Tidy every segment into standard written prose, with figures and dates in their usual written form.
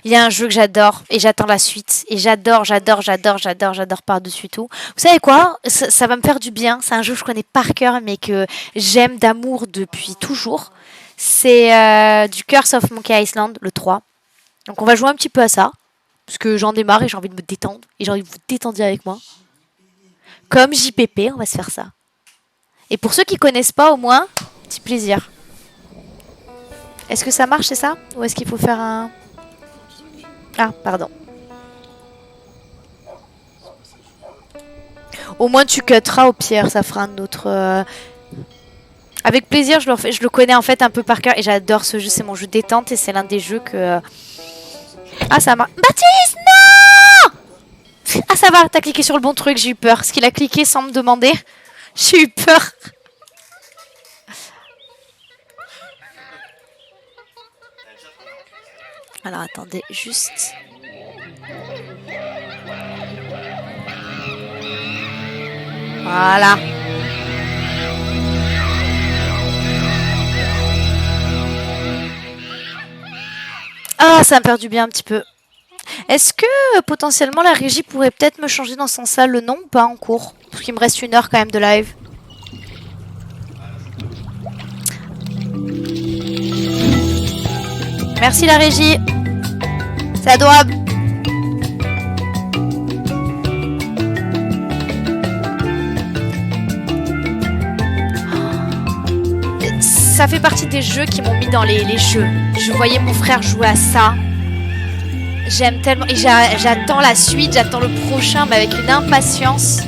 Il y a un jeu que j'adore et j'attends la suite. Et j'adore par-dessus tout. Vous savez quoi? Ça va me faire du bien. C'est un jeu que je connais par cœur mais que j'aime d'amour depuis toujours. C'est du Curse of Monkey Island, le 3. Donc on va jouer un petit peu à ça. Parce que j'en ai marre et j'ai envie de me détendre. Et j'ai envie que vous détendiez avec moi. Comme JPP, on va se faire ça. Et pour ceux qui connaissent pas au moins, petit plaisir. Est-ce que ça marche, c'est ça? Ou est-ce qu'il faut faire un... Ah, pardon. Au moins tu cutteras au pire, ça fera un autre... Avec plaisir, je le connais en fait un peu par cœur et j'adore ce jeu, c'est mon jeu détente et c'est l'un des jeux que... Ah, ça marche. Baptiste, non! Ah, ça va, t'as cliqué sur le bon truc, j'ai eu peur. Parce qu'il a cliqué sans me demander. J'ai eu peur. Alors, attendez, juste... Voilà. Ah, ça me perd du bien un petit peu. Est-ce que potentiellement la régie pourrait peut-être me changer dans son salle le nom ou pas en cours? Parce qu'il me reste 1 heure quand même de live. Merci la régie. C'est adorable. Ça fait partie des jeux qui m'ont mis dans les jeux. Je voyais mon frère jouer à ça. J'aime tellement. Et j'attends la suite, j'attends le prochain, mais avec une impatience.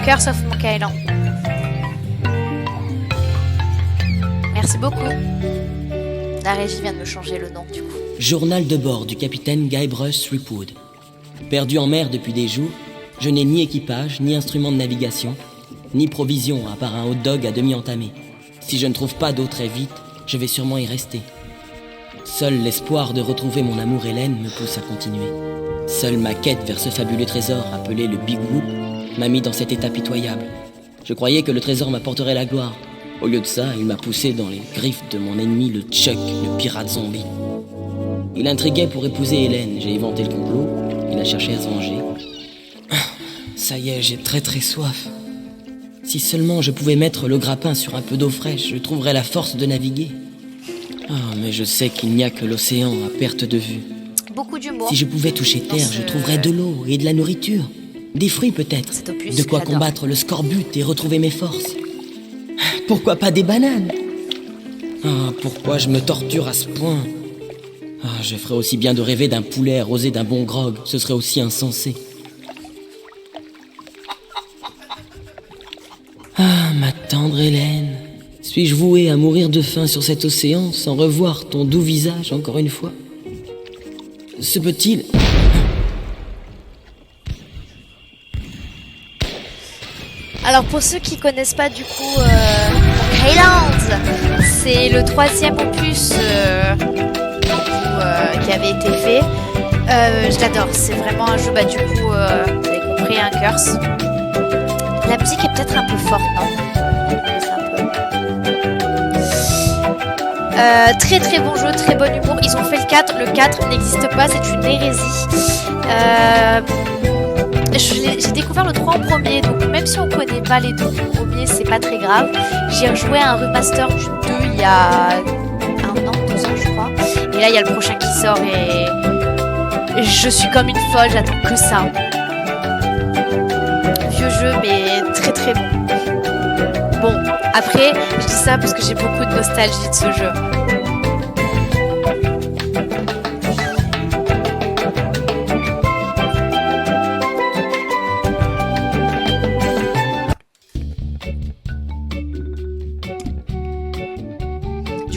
Curse of Monkey Island. Merci beaucoup. La régie vient de me changer le nom du coup. Journal de bord du capitaine Guybrush Threepwood. Perdu en mer depuis des jours, je n'ai ni équipage, ni instrument de navigation, ni provision à part un hot dog à demi entamé. Si je ne trouve pas d'eau très vite, je vais sûrement y rester. Seul l'espoir de retrouver mon amour Hélène me pousse à continuer. Seule ma quête vers ce fabuleux trésor appelé le Big Whoop m'a mis dans cet état pitoyable. Je croyais que le trésor m'apporterait la gloire. Au lieu de ça, il m'a poussé dans les griffes de mon ennemi, le Chuck, le pirate zombie. Il intriguait pour épouser Hélène. J'ai inventé le complot. Il a cherché à se venger. Ça y est, j'ai très soif. Si seulement je pouvais mettre le grappin sur un peu d'eau fraîche, je trouverais la force de naviguer. Ah, mais je sais qu'il n'y a que l'océan à perte de vue. Beaucoup d'humour. Si je pouvais toucher terre, je trouverais de l'eau et de la nourriture. Des fruits peut-être. De quoi combattre le scorbut et retrouver mes forces. Pourquoi pas des bananes? Ah, pourquoi je me torture à ce point? Ah, je ferais aussi bien de rêver d'un poulet arrosé d'un bon grog. Ce serait aussi insensé. Ah, ma tendre Hélène. Suis-je voué à mourir de faim sur cet océan sans revoir ton doux visage encore une fois? Se peut-il... Alors pour ceux qui connaissent pas du coup Highlands, c'est le 3e opus qui avait été fait. Je l'adore, c'est vraiment un jeu, bah du coup, vous avez compris, un curse. La musique est peut-être un peu forte, non? Très bon jeu, très bon humour. Ils ont fait le 4, le 4 n'existe pas, c'est une hérésie. J'ai découvert le 3 en premier, donc même si on connaît pas les deux premiers, c'est pas très grave. J'ai rejoué un remaster du 2 il y a 1 an, 2 ans je crois. Et là il y a le prochain qui sort et je suis comme une folle, j'attends que ça. Vieux jeu mais très bon. Bon, après je dis ça parce que j'ai beaucoup de nostalgie de ce jeu.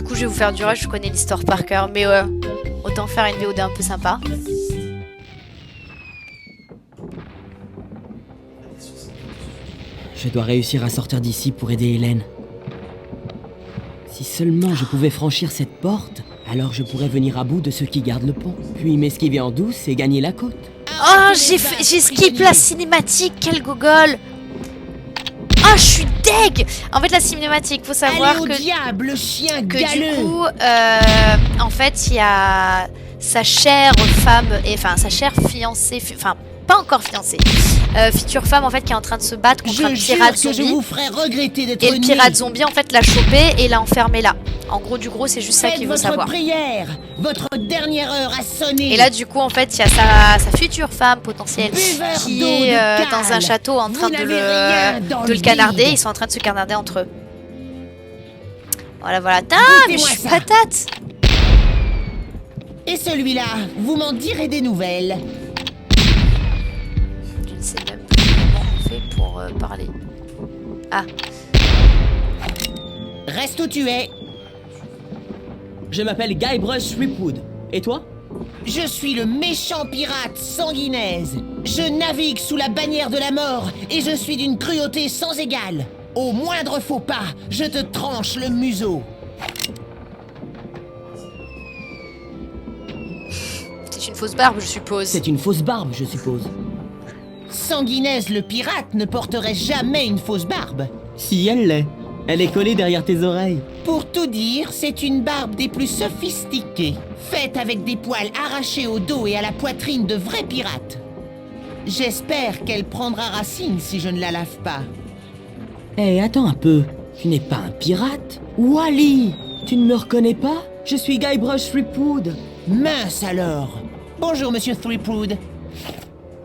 Je vais vous faire du rush, je connais l'histoire par cœur, mais autant faire une VOD un peu sympa. Je dois réussir à sortir d'ici pour aider Hélène. Si seulement je pouvais franchir cette porte, alors je pourrais venir à bout de ceux qui gardent le pont, puis m'esquiver en douce et gagner la côte. Oh, j'ai skip la cinématique, quel gogol. Oh, je suis deg. En fait, la cinématique, faut savoir Allez au que diable, chien du galeux. coup, en fait, il y a sa chère femme, enfin sa chère fiancée, enfin pas encore fiancée, future femme en fait qui est en train de se battre contre un Je jure pirate que je zombie. vous ferai regretter d'être Et le né. pirate zombie en fait l'a chopé et l'a enfermé là. En gros, du gros, c'est juste ça Faites qu'il veut votre savoir. prière. Votre dernière heure a sonné. Et là, du coup, en fait, il y a sa future femme potentielle Buveur qui d'eau est de cale. dans un château en train Vous de n'avez rien dans le le canarder. vide. Ils sont en train de se canarder entre eux. Voilà, voilà. Ah, mais je Goûtez-moi suis ça. patate. Et celui-là, vous m'en direz des nouvelles. Je ne sais même plus comment on fait pour parler. Ah, Reste où tu es. Je m'appelle Guybrush Threepwood. Et toi? Je suis le méchant pirate sanguinaise. Je navigue sous la bannière de la mort et je suis d'une cruauté sans égale. Au moindre faux pas, je te tranche le museau. c'est une fausse barbe, je suppose. C'est une fausse barbe, je suppose. Sanguinaise le pirate ne porterait jamais une fausse barbe. Si elle l'est. Elle est collée derrière tes oreilles. Pour tout dire, c'est une barbe des plus sophistiquées, faite avec des poils arrachés au dos et à la poitrine de vrais pirates. J'espère qu'elle prendra racine si je ne la lave pas. Eh, attends un peu. Tu n'es pas un pirate? Wally! Tu ne me reconnais pas? Je suis Guybrush Threepwood. Mince alors. Bonjour, monsieur Threepwood.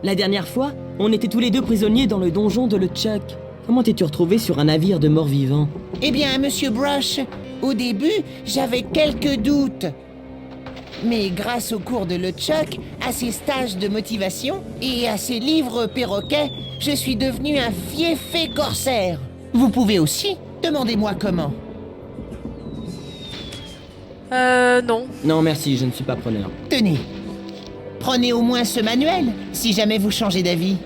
La dernière fois, on était tous les deux prisonniers dans le donjon de LeChuck. Comment t'es-tu retrouvé sur un navire de morts-vivants? Eh bien, monsieur Brush, au début, j'avais quelques doutes. Mais grâce au cours de LeChuck, à ses stages de motivation et à ses livres perroquets, je suis devenu un fieffé corsaire. Vous pouvez aussi. Demandez-moi comment. Non. Non, merci, je ne suis pas preneur. Tenez. Prenez au moins ce manuel, si jamais vous changez d'avis.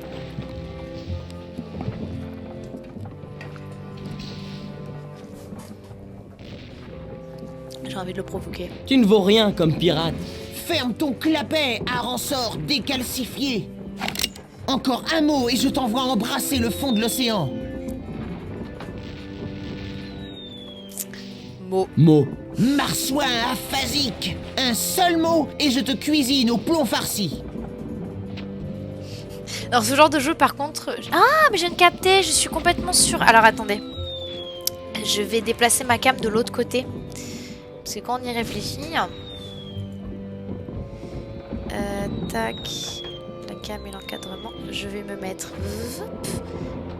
J'ai envie de le provoquer. Tu ne vaux rien comme pirate. Ferme ton clapet à ressort décalcifié. Encore un mot et je t'envoie embrasser le fond de l'océan. Mot. Marsouin aphasique. Un seul mot et je te cuisine au plomb farci. Alors ce genre de jeu par contre... Ah, mais je viens de capter, je suis complètement sûre. Alors attendez. Je vais déplacer ma cam de l'autre côté. Parce que quand on y réfléchit... tac. La cam et l'encadrement. Je vais me mettre...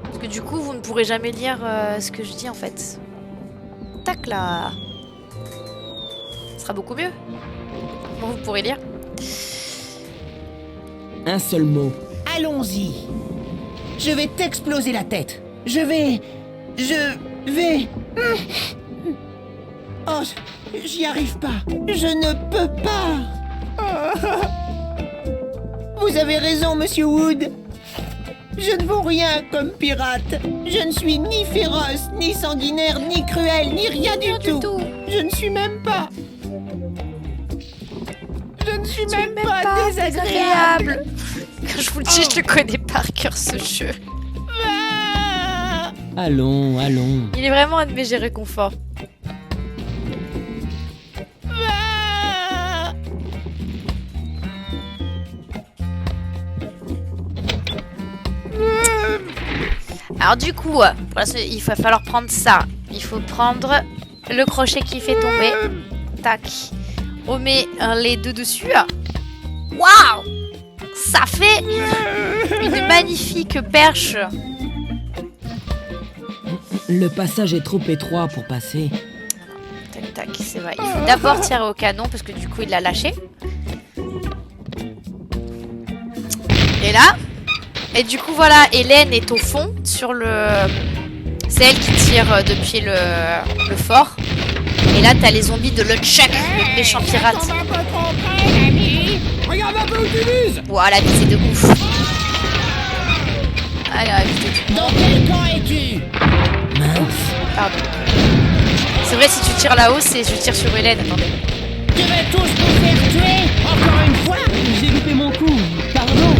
Parce que du coup, vous ne pourrez jamais lire ce que je dis en fait. Tac là. Ce sera beaucoup mieux. Bon, vous pourrez lire. Un seul mot. Allons-y. Je vais t'exploser la tête. Je vais... Oh, j'y arrive pas. Je ne peux pas. Vous avez raison, monsieur Wood. Je ne vaux rien comme pirate. Je ne suis ni féroce, ni sanguinaire, ni cruel, ni rien du tout. Je ne suis même pas... Je ne suis même pas désagréable. Quand je vous le dis, je le connais par cœur ce jeu. Ah. Allons, allons. Il est vraiment un de mes jeux réconfort. Ah. Alors du coup, il va falloir prendre ça. Il faut prendre le crochet qui fait tomber. Tac. On met les deux dessus. Waouh! Ça fait une magnifique perche. Le passage est trop étroit pour passer. Tac, tac, c'est vrai. Il faut d'abord tirer au canon parce que du coup, il l'a lâché. Et là. Et du coup, voilà, Hélène est au fond sur le... C'est elle qui tire depuis le fort. Et là, t'as les zombies de LeChuck, le méchant pirate. Regarde un peu où tu vises. Voilà, c'est de ouf. Allez, vite. Dans quel camp es-tu? Mince. Pardon. C'est vrai, si tu tires là-haut, c'est je tire sur Hélène. Attendez. Tu vas tous nous faire tuer, encore une fois. J'ai loupé mon coup. Pardon.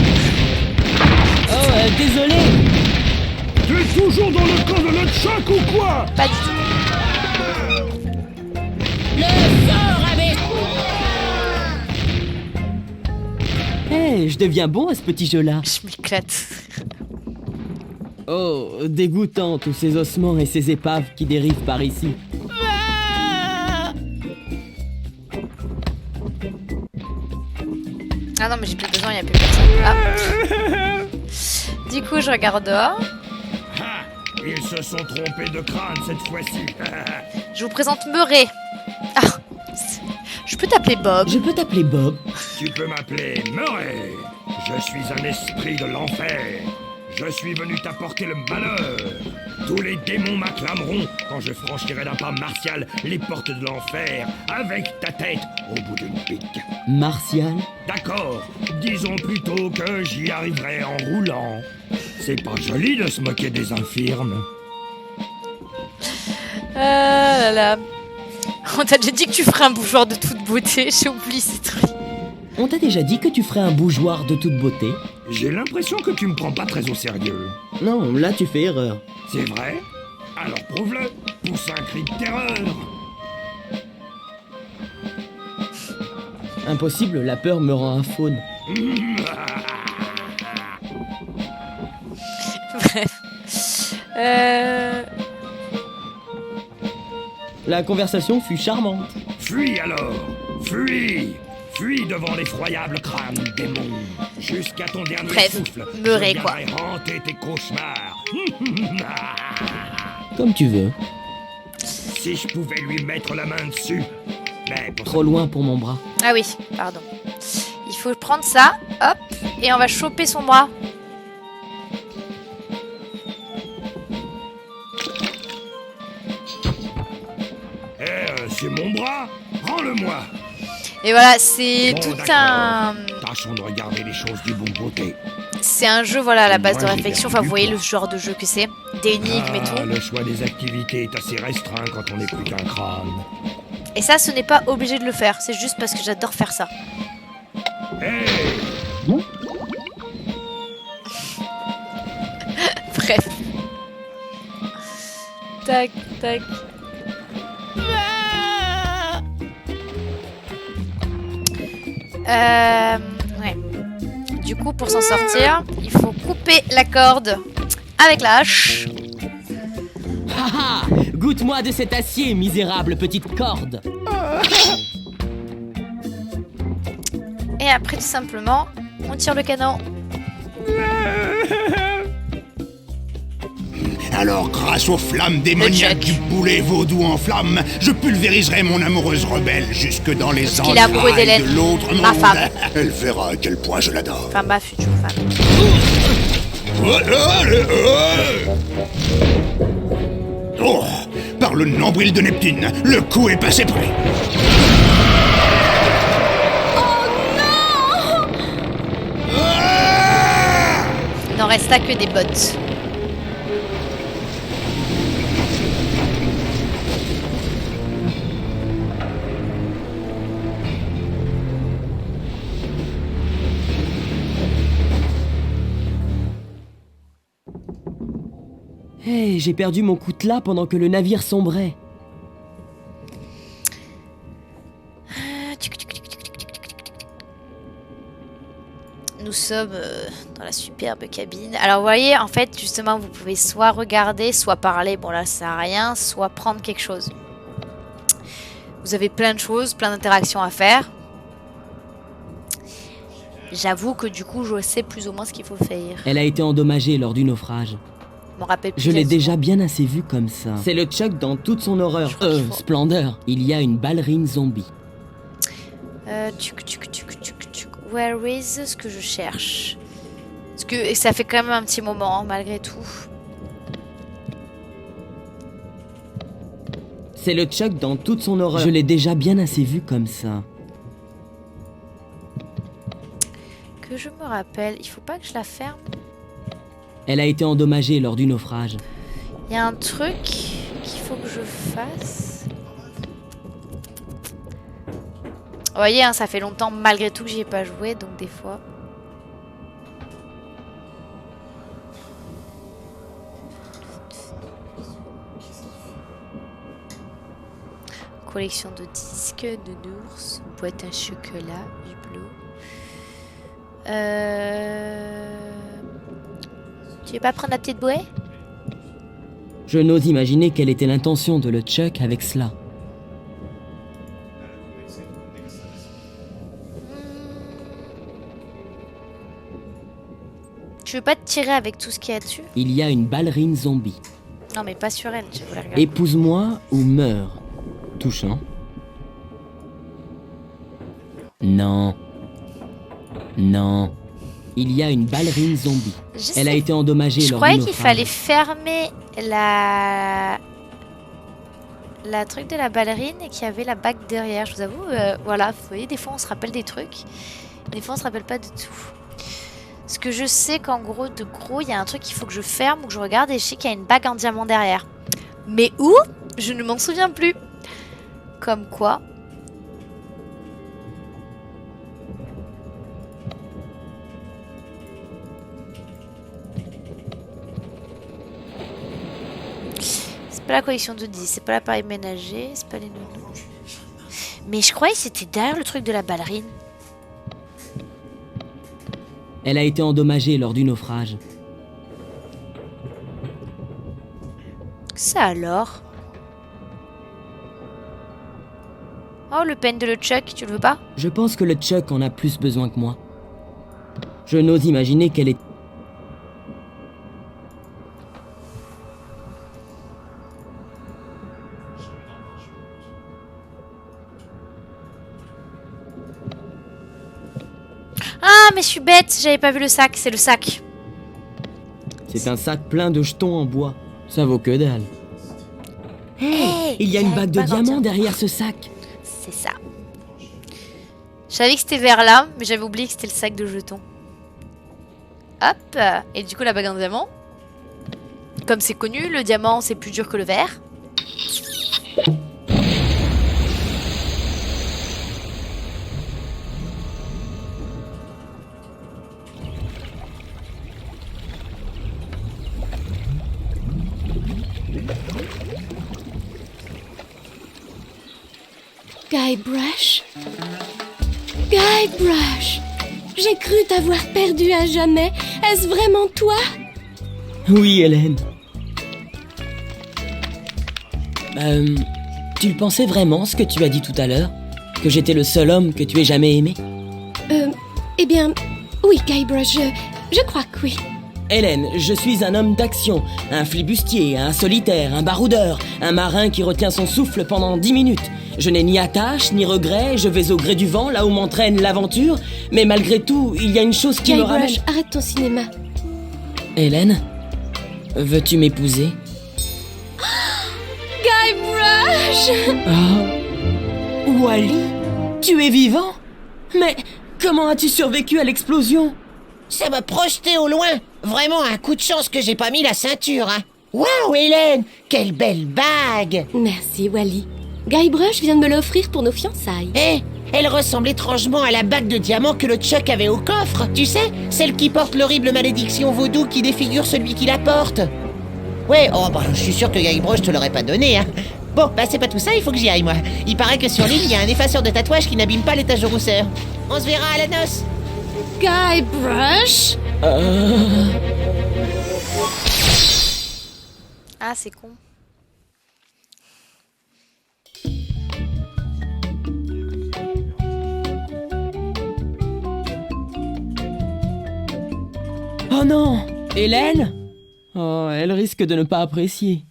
désolé. T'es toujours dans le camp de Nunchak ou quoi? Pas du tout. Hé, je deviens bon à ce petit jeu-là. Je m'éclate. Oh, dégoûtant tous ces ossements et ces épaves qui dérivent par ici. Ah non, mais j'ai plus besoin, il n'y a plus personne. Ah. Du coup, je regarde dehors. Ah, ils se sont trompés de crâne cette fois-ci. Je vous présente Murray. Ah, je peux t'appeler Bob. Je peux t'appeler Bob? Tu peux m'appeler Murray. Je suis un esprit de l'enfer. Je suis venu t'apporter le malheur. Tous les démons m'acclameront quand je franchirai d'un pas martial les portes de l'enfer avec ta tête au bout d'une pique. Martial? D'accord, disons plutôt que j'y arriverai en roulant. C'est pas joli de se moquer des infirmes. Ah là là. On t'a déjà dit que tu ferais un bougeoir de toute beauté. J'ai oublié ces trucs. On t'a déjà dit que tu ferais un bougeoir de toute beauté? J'ai l'impression que tu me prends pas très au sérieux. Non, là tu fais erreur. C'est vrai? Alors prouve-le. Pousse un cri de terreur. Impossible, la peur me rend un faune. Bref. La conversation fut charmante. Fuis alors. Fuis. Fuis devant l'effroyable crâne démon. Jusqu'à ton dernier Bref, souffle. Murray, Je quoi. viendrai hanter tes cauchemars. Comme tu veux. Si je pouvais lui mettre la main dessus. Mais pour Trop loin pour mon bras. Ah oui, pardon. Il faut prendre ça, hop, et on va choper son bras. c'est mon bras. Rends-le-moi. Et voilà, c'est Bon, tout d'accord. un... Tâchons de regarder les choses du bon côté. C'est un jeu, voilà, à la base de Moi, j'ai réflexion. perdu Enfin, du vous voyez poids. le genre de jeu que c'est. D'énigmes et tout. Le choix des activités est assez restreint quand on n'est plus qu'un crâne. Et ça, ce n'est pas obligé de le faire. C'est juste parce que j'adore faire ça. Hey, Bref. Tac, tac. Ouais. Du coup, pour s'en sortir, il faut couper la corde avec la hache. Haha! Goûte-moi de cet acier, misérable petite corde! Et après, tout simplement, on tire le canon. Alors, grâce aux flammes démoniaques du boulet vaudou en flammes, je pulvériserai mon amoureuse rebelle jusque dans les Parce qu'il est amoureux entrailles d'Hélène, de l'autre ma monde. femme. Elle verra à quel point je l'adore. Enfin, ma future femme. Oh, par le nombril de Neptune, le coup est passé près. Il n'en resta que des bottes. Hé, j'ai perdu mon coutelas pendant que le navire sombrait. Nous sommes dans la superbe cabine. Alors vous voyez, en fait, justement, vous pouvez soit regarder, soit parler. Bon là, ça sert à rien. Soit prendre quelque chose. Vous avez plein de choses, plein d'interactions à faire. J'avoue que du coup, je sais plus ou moins ce qu'il faut faire. Elle a été endommagée lors du naufrage. Je m'en rappelle plus. Je l'ai exactement. déjà bien assez vue comme ça. C'est le Chuck dans toute son horreur. Je crois qu'il faut- Splendeur. Il y a une ballerine zombie. Where is ce que je cherche? Parce que ça fait quand même un petit moment, hein, malgré tout. C'est le Chuck dans toute son horreur. Je l'ai déjà bien assez vue comme ça. Que je me rappelle, il faut pas que je la ferme. Elle a été endommagée lors du naufrage. Il y a un truc qu'il faut que je fasse. Vous voyez, hein, ça fait longtemps malgré tout que j'y ai pas joué, donc des fois... Collection de disques, de nounours, boîte à chocolat, bibelot. Tu veux pas prendre la petite bouée? Je n'ose imaginer quelle était l'intention de LeChuck avec cela. Tu veux pas te tirer avec tout ce qu'il y a dessus? Il y a une ballerine zombie. Non mais pas sur elle, je voulais regarder. Épouse-moi ou meurs. Touchant. Non. Non. Il y a une ballerine zombie. Elle a été endommagée Je lors croyais d'une qu'il naufrage. fallait fermer la truc de la ballerine et qu'il y avait la bague derrière. Je vous avoue, voilà, vous voyez, des fois on se rappelle des trucs, des fois on se rappelle pas de tout. Parce que je sais qu'en gros, il y a un truc qu'il faut que je ferme ou que je regarde et je sais qu'il y a une bague en diamant derrière. Mais où? Je ne m'en souviens plus. Comme quoi. C'est pas la collection de 10, c'est pas l'appareil ménager, c'est pas les nounous. Mais je croyais que c'était derrière le truc de la ballerine. Elle a été endommagée lors du naufrage. Ça alors? Oh, le pen de LeChuck, tu le veux pas? Je pense que LeChuck en a plus besoin que moi. Je n'ose imaginer qu'elle est... Ah, mais je suis bête, j'avais pas vu le sac, c'est le sac. C'est un sac plein de jetons en bois. Ça vaut que dalle. Hey, Il y a une bague de en diamants derrière ce sac. C'est ça. Je savais que c'était vers là, mais j'avais oublié que c'était le sac de jetons. Hop, et du coup la bague en diamant. Comme c'est connu, le diamant c'est plus dur que le verre. Guybrush? Guybrush! J'ai cru t'avoir perdu à jamais. Est-ce vraiment toi? Oui, Hélène. Tu le pensais vraiment, ce que tu as dit tout à l'heure? Que j'étais le seul homme que tu aies jamais aimé? Eh bien, oui, Guybrush, je crois que oui. Hélène, je suis un homme d'action, un flibustier, un solitaire, un baroudeur, un marin qui retient son souffle pendant 10 minutes. Je n'ai ni attache, ni regret, je vais au gré du vent, là où m'entraîne l'aventure, mais malgré tout, il y a une chose qui me ramène... Guybrush, arrête ton cinéma. Hélène, veux-tu m'épouser? Guybrush! Oh, Wally, tu es vivant? Mais comment as-tu survécu à l'explosion? Ça m'a projeté au loin. Vraiment un coup de chance que j'ai pas mis la ceinture, hein. Waouh, Hélène, quelle belle bague. Merci, Wally. Guybrush vient de me l'offrir pour nos fiançailles. Eh, elle ressemble étrangement à la bague de diamant que le Chuck avait au coffre. Tu sais, celle qui porte l'horrible malédiction vaudou qui défigure celui qui la porte. Ouais, oh bah je suis sûr que Guybrush te l'aurait pas donné, hein. Bon, bah c'est pas tout ça, il faut que j'y aille, moi. Il paraît que sur l'île, il y a un effaceur de tatouage qui n'abîme pas les taches de rousseur. On se verra à la noce. Guybrush! Ah, c'est con. Oh non! Hélène? Oh, elle risque de ne pas apprécier.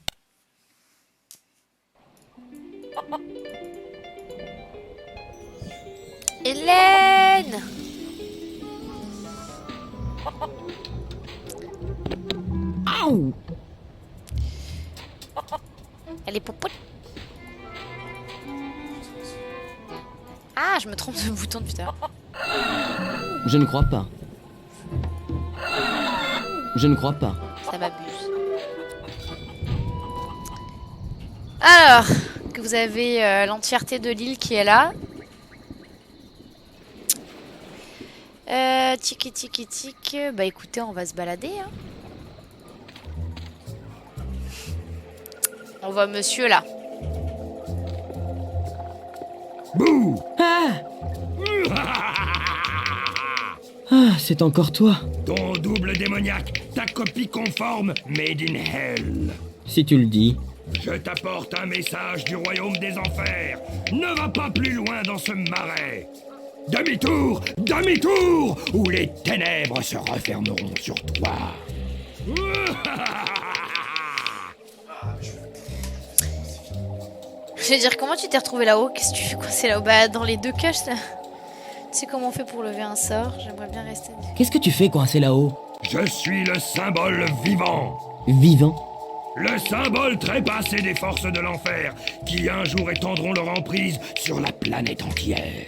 Hélène! Aouh! Elle est popote. Ah, je me trompe de bouton depuis tout à l'heure. Je ne crois pas. Je ne crois pas. Ça m'abuse. Alors, que vous avez l'entièreté de l'île qui est là. Tiki tiki tic. Bah écoutez, on va se balader. Hein. On voit monsieur là. Bouh! Ah, c'est encore toi. Ton double démoniaque, ta copie conforme, made in hell. Si tu le dis. Je t'apporte un message du royaume des enfers. Ne va pas plus loin dans ce marais. Demi-tour, demi-tour, ou les ténèbres se refermeront sur toi. Je veux dire, comment tu t'es retrouvé là-haut? Qu'est-ce que tu fais coincé là-haut? Bah, dans les deux cages, ça. Tu sais comment on fait pour lever un sort? J'aimerais bien rester. Qu'est-ce que tu fais coincé là-haut? Je suis le symbole vivant. Vivant? Le symbole trépassé des forces de l'enfer, qui un jour étendront leur emprise sur la planète entière.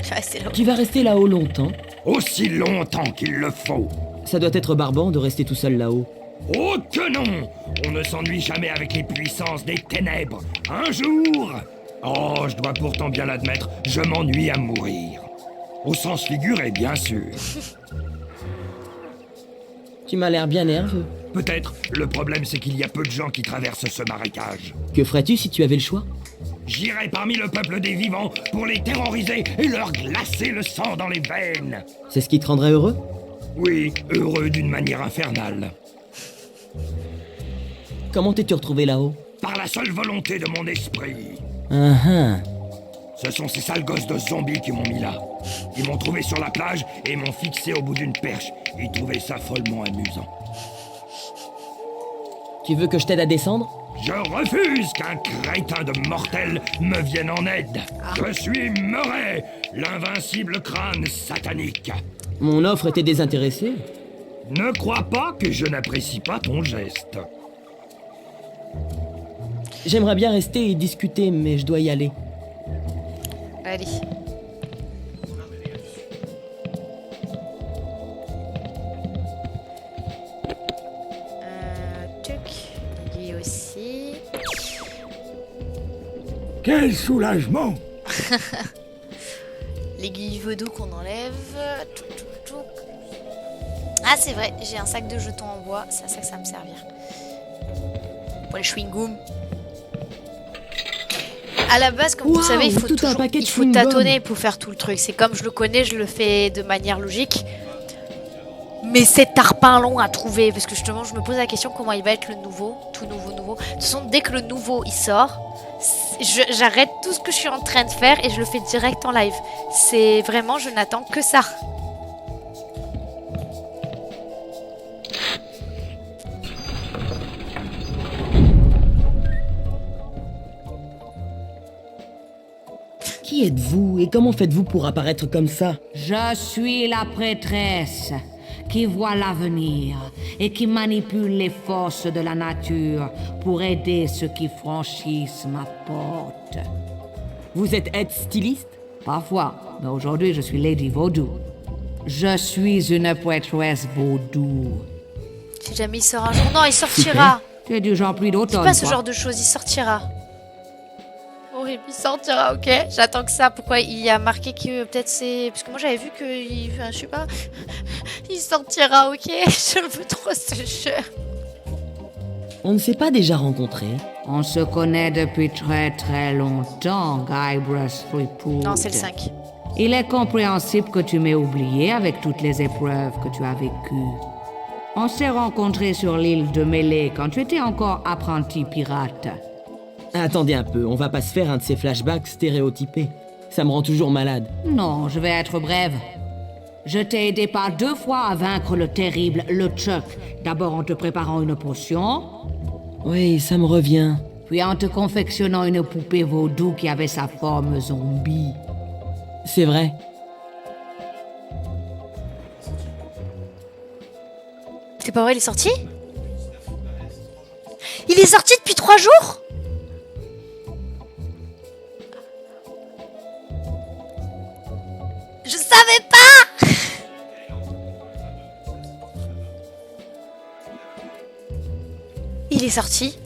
Je vais rester là-haut. Tu vas rester là-haut longtemps? Aussi longtemps qu'il le faut. Ça doit être barbant de rester tout seul là-haut. Oh que non! On ne s'ennuie jamais avec les puissances des ténèbres. Un jour... Oh, je dois pourtant bien l'admettre, je m'ennuie à mourir. Au sens figuré, bien sûr. Tu m'as l'air bien nerveux. Peut-être, le problème c'est qu'il y a peu de gens qui traversent ce marécage. Que ferais-tu si tu avais le choix? J'irai parmi le peuple des vivants pour les terroriser et leur glacer le sang dans les veines. C'est ce qui te rendrait heureux? Oui, heureux d'une manière infernale. Comment t'es-tu retrouvé là-haut? Par la seule volonté de mon esprit. Ce sont ces sales gosses de zombies qui m'ont mis là. Ils m'ont trouvé sur la plage et m'ont fixé au bout d'une perche. Ils trouvaient ça follement amusant. Tu veux que je t'aide à descendre? Je refuse qu'un crétin de mortel me vienne en aide. Je suis Murray, l'invincible crâne satanique. Mon offre était désintéressée. Ne crois pas que je n'apprécie pas ton geste. J'aimerais bien rester et discuter, mais je dois y aller. Allez. Tuc. Lui aussi. Quel soulagement! L'aiguille vaudou qu'on enlève. Touc, touc, touc. Ah, c'est vrai, j'ai un sac de jetons en bois. C'est à ça que ça va me servir. Pour les chewing-gums. À la base, comme vous savez, il faut tâtonner pour faire tout le truc. C'est comme je le connais, je le fais de manière logique. Mais c'est tarpin long à trouver. Parce que justement, je me pose la question comment il va être le nouveau. Tout nouveau. De toute façon, dès que le nouveau il sort, j'arrête tout ce que je suis en train de faire et je le fais direct en live. C'est vraiment, je n'attends que ça. Qui êtes-vous et comment faites-vous pour apparaître comme ça? Je suis la prêtresse qui voit l'avenir et qui manipule les forces de la nature pour aider ceux qui franchissent ma porte. Vous êtes styliste? Parfois, mais aujourd'hui je suis Lady Vaudou. Je suis une prêtresse vaudou. Si jamais il sort un jour, non, il sortira. Tu es du genre pluie d'automne. C'est pas ce genre de choses, il sortira. Horrible, il sortira, ok. J'attends que ça. Pourquoi il y a marqué que peut-être c'est... Parce que moi j'avais vu que... Enfin, je sais pas. Il sortira, ok. Je le veux trop ce jeu. On ne s'est pas déjà rencontrés? On se connaît depuis très très longtemps, Guybrush Threepwood. Non, c'est le 5. Il est compréhensible que tu m'aies oublié avec toutes les épreuves que tu as vécues. On s'est rencontrés sur l'île de Mêlée quand tu étais encore apprenti pirate. Attendez un peu, on va pas se faire un de ces flashbacks stéréotypés. Ça me rend toujours malade. Non, je vais être brève. Je t'ai aidé par 2 fois à vaincre le terrible LeChuck. D'abord en te préparant une potion. Oui, ça me revient. Puis en te confectionnant une poupée vaudou qui avait sa forme zombie. C'est vrai. C'est pas vrai, il est sorti? Il est sorti depuis 3 jours? Je savais pas! Il est sorti?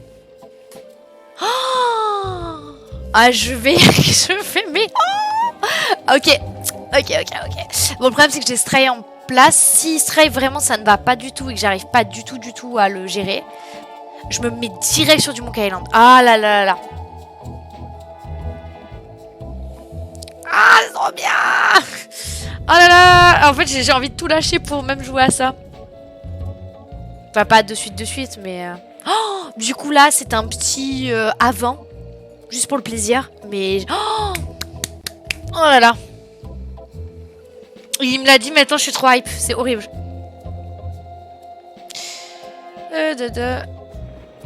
Oh! Ah, je vais mais... Oh! Ok. Bon, le problème, c'est que j'ai Stray en place. Si Stray, vraiment, ça ne va pas du tout et que j'arrive pas du tout à le gérer, je me mets direct sur du Monkey Island. Ah là là là là. Ah, c'est trop bien. Oh là là. En fait, j'ai envie de tout lâcher pour même jouer à ça. Enfin, pas de suite, mais... Oh, du coup, là, c'est un petit avant. Juste pour le plaisir. Mais... Oh, oh là là. Il me l'a dit, maintenant, je suis trop hype. C'est horrible.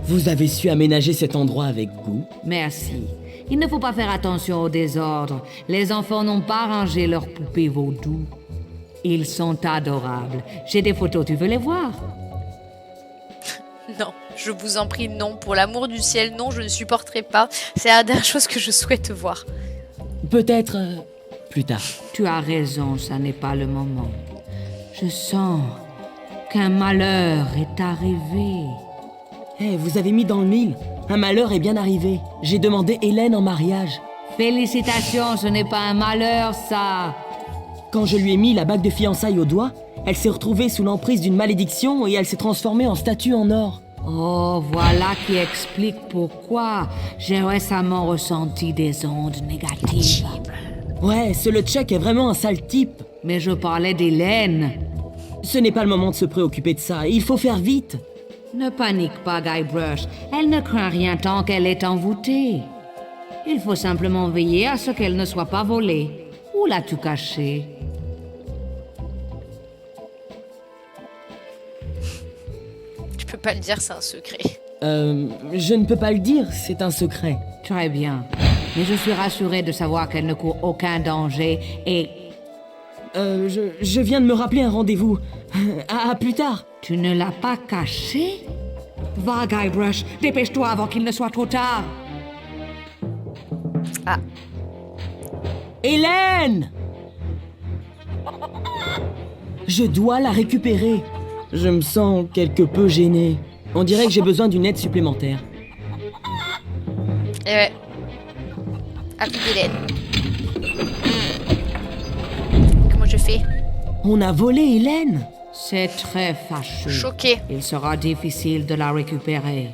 Vous avez su aménager cet endroit avec goût. Merci. Il ne faut pas faire attention au désordre. Les enfants n'ont pas rangé leurs poupées vaudou. Ils sont adorables. J'ai des photos, tu veux les voir? Non, je vous en prie, non. Pour l'amour du ciel, non, je ne supporterai pas. C'est la dernière chose que je souhaite voir. Peut-être plus tard. Tu as raison, ça n'est pas le moment. Je sens qu'un malheur est arrivé. Vous avez mis dans le mille. Un malheur est bien arrivé. J'ai demandé Hélène en mariage. Félicitations, ce n'est pas un malheur, ça. Quand je lui ai mis la bague de fiançailles au doigt, elle s'est retrouvée sous l'emprise d'une malédiction et elle s'est transformée en statue en or. Oh, voilà qui explique pourquoi j'ai récemment ressenti des ondes négatives. Ouais, ce LeChuck est vraiment un sale type. Mais je parlais d'Hélène. Ce n'est pas le moment de se préoccuper de ça. Il faut faire vite. Ne panique pas, Guybrush. Elle ne craint rien tant qu'elle est envoûtée. Il faut simplement veiller à ce qu'elle ne soit pas volée. Où l'as-tu cachée? Tu peux pas le dire, c'est un secret. Je ne peux pas le dire, c'est un secret. Très bien. Mais je suis rassurée de savoir qu'elle ne court aucun danger et... Je viens de me rappeler un rendez-vous. À plus tard. Tu ne l'as pas cachée? Va, Guybrush, dépêche-toi avant qu'il ne soit trop tard. Ah. Hélène! Je dois la récupérer. Je me sens quelque peu gêné. On dirait que j'ai besoin d'une aide supplémentaire. Eh ouais. Appel d'Hélène. Comment je fais? On a volé Hélène. C'est très fâcheux. Choquée. Il sera difficile de la récupérer.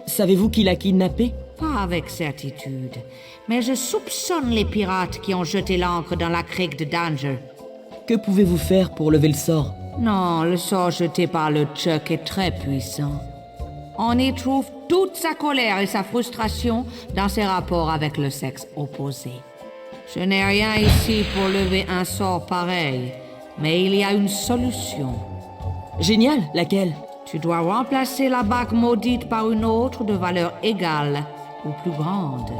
Savez-vous qui l'a kidnappée? Pas avec certitude, mais je soupçonne les pirates qui ont jeté l'ancre dans la crique de Danger. Que pouvez-vous faire pour lever le sort? Non, le sort jeté par LeChuck est très puissant. On y trouve toute sa colère et sa frustration dans ses rapports avec le sexe opposé. Je n'ai rien ici pour lever un sort pareil, mais il y a une solution. Génial, laquelle? Tu dois remplacer la bague maudite par une autre de valeur égale ou plus grande.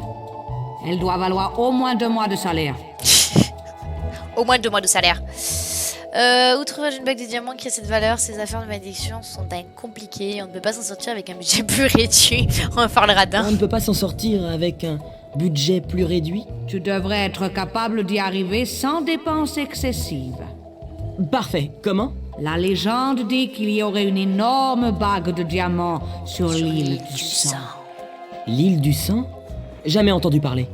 Elle doit valoir au moins 2 mois de salaire. Au moins 2 mois de salaire. Outre une bague de diamants qui a cette valeur, ces affaires de malédiction sont dingue compliquées. On ne peut pas s'en sortir avec un budget plus réduit. On va faire le radin. On ne peut pas s'en sortir avec un budget plus réduit? Tu devrais être capable d'y arriver sans dépenses excessives. Parfait. Comment? La légende dit qu'il y aurait une énorme bague de diamants sur l'île du sang. L'île du sang? Jamais entendu parler.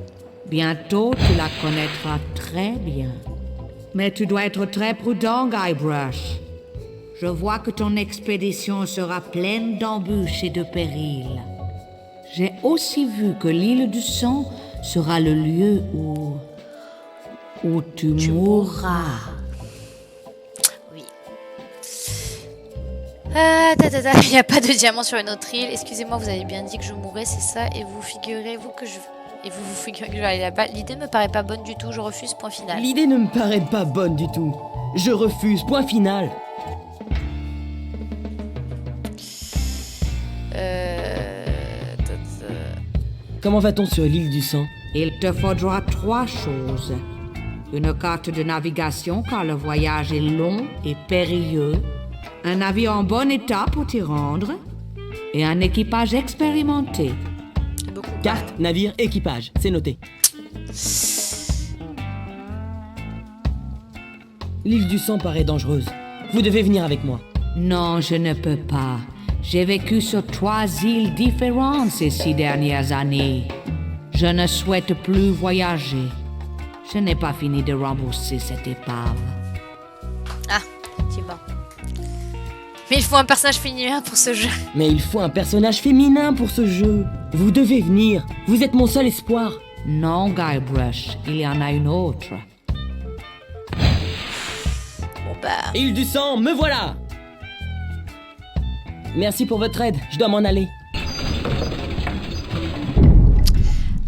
Bientôt, tu la connaîtras très bien. Mais tu dois être très prudent, Guybrush. Je vois que ton expédition sera pleine d'embûches et de périls. J'ai aussi vu que l'île du sang sera le lieu où tu mourras. Oui. Il n'y a pas de diamant sur une autre île. Excusez-moi, vous avez bien dit que je mourrais, c'est ça? Et vous figurez-vous que je... Et vous figurez que je vais aller là-bas. L'idée me paraît pas bonne du tout, je refuse, point final. L'idée ne me paraît pas bonne du tout. Je refuse, point final. Comment va-t-on sur l'île du sang? Il te faudra 3 choses. Une carte de navigation car le voyage est long et périlleux. Un navire en bon état pour t'y rendre. Et un équipage expérimenté. Carte, navire, équipage. C'est noté. L'île du sang paraît dangereuse. Vous devez venir avec moi. Non, je ne peux pas. J'ai vécu sur 3 îles différentes ces 6 dernières années. Je ne souhaite plus voyager. Je n'ai pas fini de rembourser cette épave. Ah, effectivement. Mais il faut un personnage féminin pour ce jeu. Mais il faut un personnage féminin pour ce jeu. Vous devez venir. Vous êtes mon seul espoir. Non, Guybrush, il y en a une autre. Bon bah... Île du sang, me voilà! Merci pour votre aide, je dois m'en aller.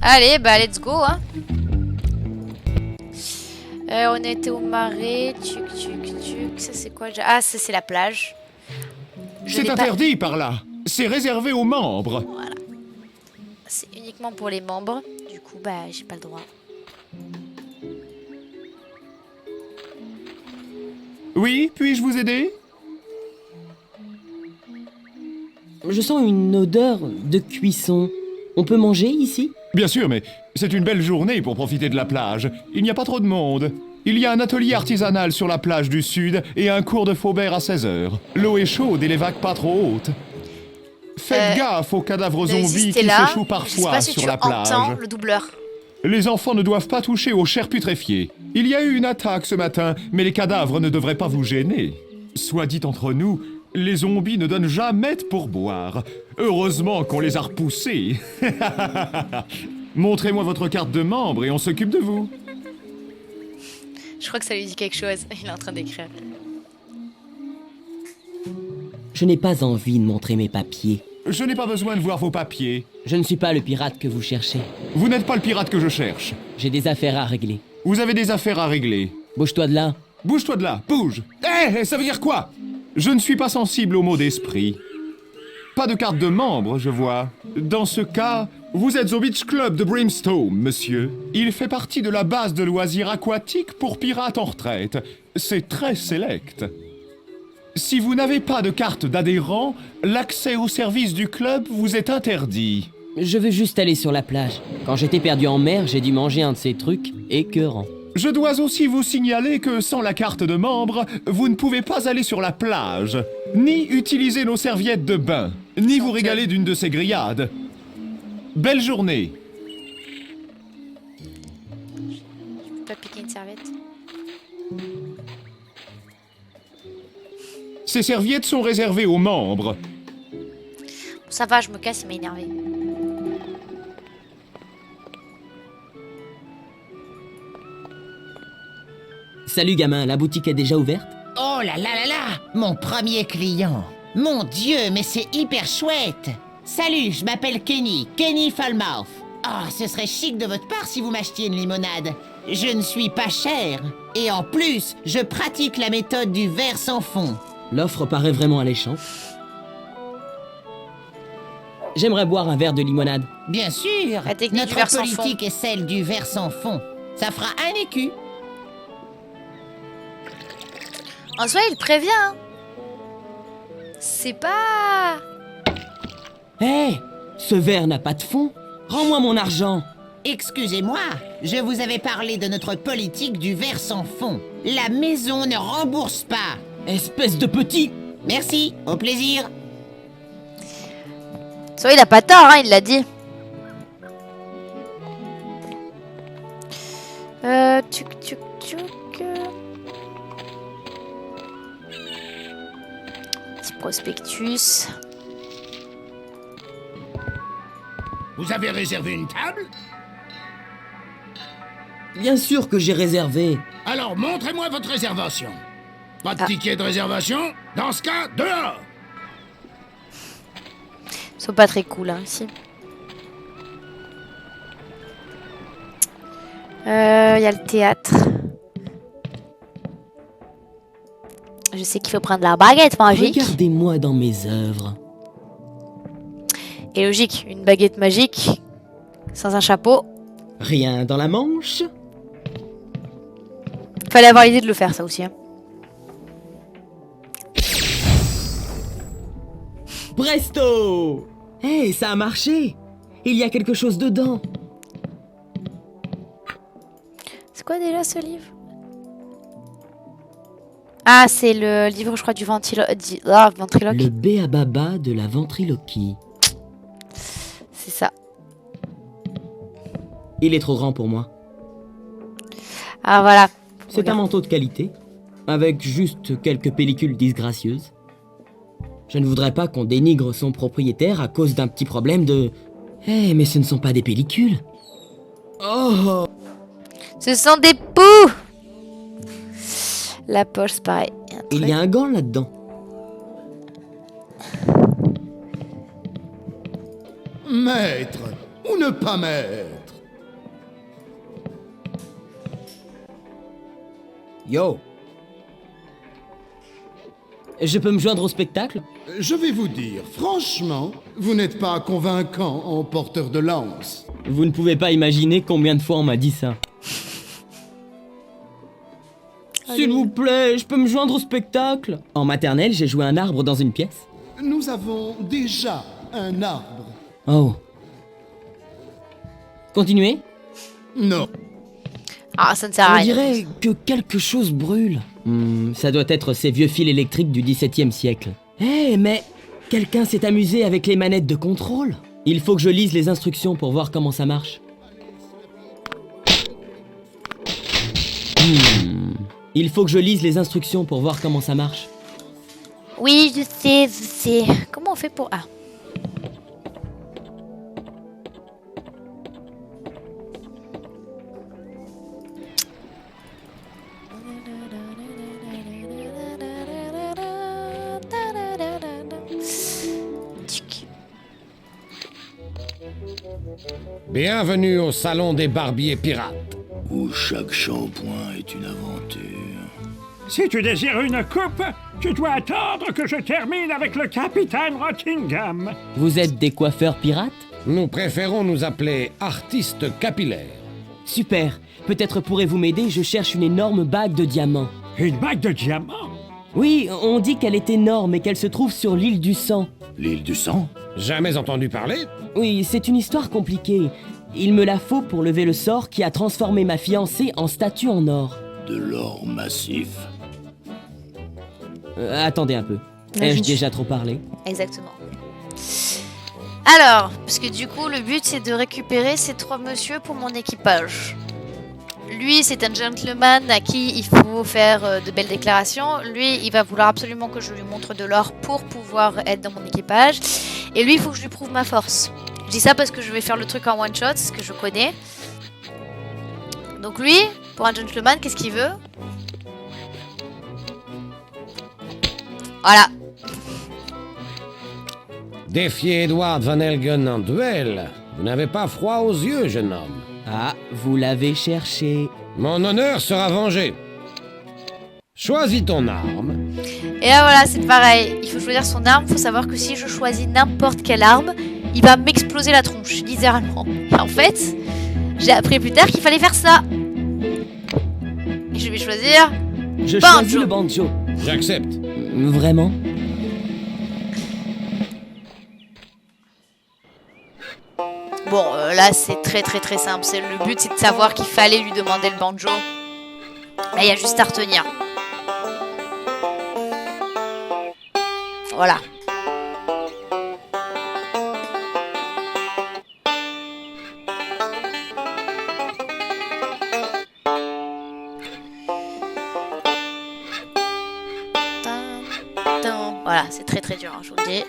Allez, bah let's go, hein. On était au marais, tuc. Ça c'est quoi déjà? Ah, ça c'est la plage. Je C'est l'ai pas- interdit par là. C'est réservé aux membres. C'est uniquement pour les membres. Du coup, bah j'ai pas le droit. Oui, puis-je vous aider? Je sens une odeur de cuisson. On peut manger ici? Bien sûr, mais c'est une belle journée pour profiter de la plage. Il n'y a pas trop de monde. Il y a un atelier artisanal sur la plage du sud et un cours de Faubert à 16h. L'eau est chaude et les vagues pas trop hautes. Faites gaffe aux cadavres zombies Résistez qui là. s'échouent Je sais parfois pas si sur tu la plage. entends le doubleur. Les enfants ne doivent pas toucher aux chairs putréfiées. Il y a eu une attaque ce matin, mais les cadavres ne devraient pas vous gêner. Soit dit entre nous, les zombies ne donnent jamais de pourboire. Heureusement qu'on les a repoussés. Montrez-moi votre carte de membre et on s'occupe de vous. Je crois que ça lui dit quelque chose. Il est en train d'écrire. Je n'ai pas envie de montrer mes papiers. Je n'ai pas besoin de voir vos papiers. Je ne suis pas le pirate que vous cherchez. Vous n'êtes pas le pirate que je cherche. J'ai des affaires à régler. Vous avez des affaires à régler. Bouge-toi de là. Bouge-toi de là, bouge. Ça veut dire quoi? Je ne suis pas sensible aux mots d'esprit. Pas de carte de membre, je vois. Dans ce cas, vous êtes au Beach Club de Brimstone, monsieur. Il fait partie de la base de loisirs aquatiques pour pirates en retraite. C'est très sélect. Si vous n'avez pas de carte d'adhérent, l'accès au service du club vous est interdit. Je veux juste aller sur la plage. Quand j'étais perdu en mer, j'ai dû manger un de ces trucs écœurants. Je dois aussi vous signaler que sans la carte de membre, vous ne pouvez pas aller sur la plage, ni utiliser nos serviettes de bain, ni vous régaler d'une de ces grillades. Belle journée. Je peux pas piquer une serviette. Ces serviettes sont réservées aux membres. Bon, ça va, je me casse, il m'a énervé. Salut gamin, la boutique est déjà ouverte? Oh là là là là, mon premier client. Mon Dieu, mais c'est hyper chouette. Salut, je m'appelle Kenny Falmouth. Ah, ce serait chic de votre part si vous m'achetiez une limonade. Je ne suis pas cher. Et en plus, je pratique la méthode du verre sans fond. L'offre paraît vraiment alléchante. J'aimerais boire un verre de limonade. Bien sûr, La technique du notre verre sans politique est celle du verre sans fond. Ça fera un écu. En soi, il prévient. Hein. C'est pas... Hé, ce verre n'a pas de fond. Rends-moi mon argent. Excusez-moi, je vous avais parlé de notre politique du verre sans fond. La maison ne rembourse pas. Espèce de petit... Merci, au plaisir. Soit il a pas tort, hein, il l'a dit. Tuc. Petit prospectus. Vous avez réservé une table? Bien sûr que j'ai réservé. Alors montrez-moi votre réservation. Pas de Ah. ticket de réservation? Dans ce cas, dehors! Ils sont pas très cool, hein, ici. Il y a le théâtre. Je sais qu'il faut prendre la baguette magique. Regardez-moi dans mes œuvres. Et logique, une baguette magique, sans un chapeau. Rien dans la manche? Fallait avoir l'idée de le faire, ça aussi. Hein. Presto! Hé, ça a marché! Il y a quelque chose dedans. C'est quoi déjà ce livre? Ah, c'est le livre, je crois, du ventriloque. Le béababa de la ventriloquie. C'est ça. Il est trop grand pour moi. Ah, voilà. C'est un Regarde. manteau de qualité, avec juste quelques pellicules disgracieuses. Je ne voudrais pas qu'on dénigre son propriétaire à cause d'un petit problème de... Eh, mais ce ne sont pas des pellicules. Oh! Ce sont des poux. La poche, c'est pareil. Il y a un gant là-dedans. Maître ou ne pas maître? Yo! Je peux me joindre au spectacle? Je vais vous dire, franchement, vous n'êtes pas convaincant en porteur de lance. Vous ne pouvez pas imaginer combien de fois on m'a dit ça. S'il vous plaît, je peux me joindre au spectacle? En maternelle, j'ai joué un arbre dans une pièce. Nous avons déjà un arbre. Oh. Continuez? Non. Ah, ça ne sert à On rien. dirait que quelque chose brûle. Ça doit être ces vieux fils électriques du XVIIe siècle. Eh, mais quelqu'un s'est amusé avec les manettes de contrôle. Il faut que je lise les instructions pour voir comment ça marche. Il faut que je lise les instructions pour voir comment ça marche. Oui, je sais, je sais. Comment on fait pour... Ah. Tic. Bienvenue au salon des barbiers pirates. Où chaque shampoing est une aventure. Si tu désires une coupe, tu dois attendre que je termine avec le capitaine Rockingham. Vous êtes des coiffeurs pirates? Nous préférons nous appeler artistes capillaires. Super. Peut-être pourrez-vous m'aider, je cherche une énorme bague de diamants. Une bague de diamants? Oui, on dit qu'elle est énorme et qu'elle se trouve sur l'île du sang. L'île du sang? Jamais entendu parler? Oui, c'est une histoire compliquée. Il me la faut pour lever le sort qui a transformé ma fiancée en statue en or. De l'or massif? Attendez un peu. Mais Ai-je je- déjà trop parlé? Exactement. Alors, parce que du coup, le but, c'est de récupérer ces 3 messieurs pour mon équipage. Lui, c'est un gentleman à qui il faut faire de belles déclarations. Lui, il va vouloir absolument que je lui montre de l'or pour pouvoir être dans mon équipage. Et lui, il faut que je lui prouve ma force. Je dis ça parce que je vais faire le truc en one shot, ce que je connais. Donc lui, pour un gentleman, qu'est-ce qu'il veut? Voilà. Défier Edward Van Helgen en duel? Vous n'avez pas froid aux yeux, jeune homme. Ah, vous l'avez cherché. Mon honneur sera vengé. Choisis ton arme. Et là voilà, c'est pareil. Il faut choisir son arme. Il faut savoir que si je choisis n'importe quelle arme, il va m'exploser la tronche, littéralement. Et en fait, j'ai appris plus tard qu'il fallait faire ça. Et je vais choisir... Je Banjo. choisis le banjo. J'accepte. Vraiment? Bon, là c'est très très très simple. C'est le but, c'est de savoir qu'il fallait lui demander le banjo. Là, il y a juste à retenir. Voilà. Voilà, c'est très très dur, hein, je vous le dis.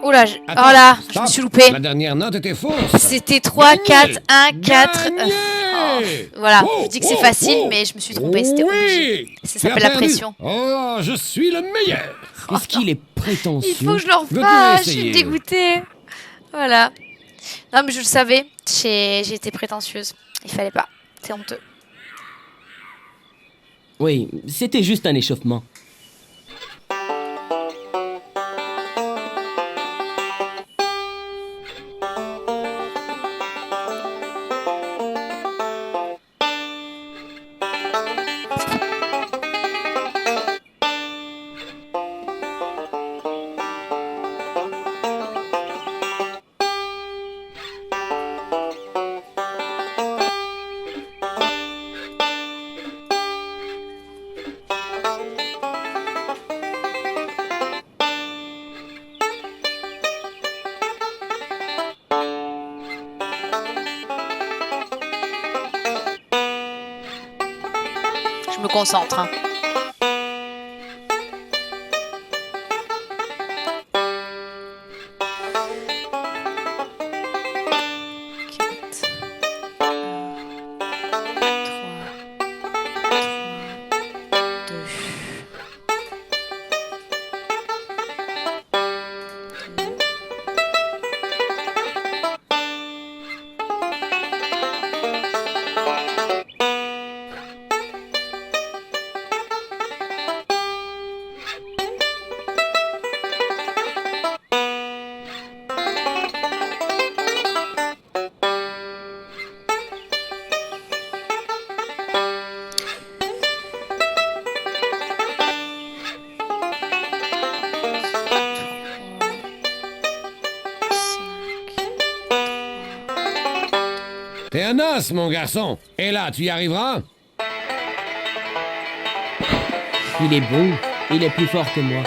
Oula, oh là, je me stop. suis loupé. La dernière note était fausse. C'était 3, 4, 1, 4. Gagné. Voilà, Oh, je dis que c'est oh, facile, oh. mais je me suis trompée, c'était obligé. Oui. Ça Tu as s'appelle la perdu. pression. Oh, je suis le meilleur. Qu'est-ce qu'il est prétentieux? Il faut que je le Veux-tu refasse, je suis essayer? dégoûtée. Voilà. Non, mais je le savais, j'ai été prétentieuse. Il fallait pas, c'est honteux. Oui, c'était juste un échauffement. concentre. Hein. T'es un os, mon garçon. Et là, tu y arriveras? Il est bon, il est plus fort que moi.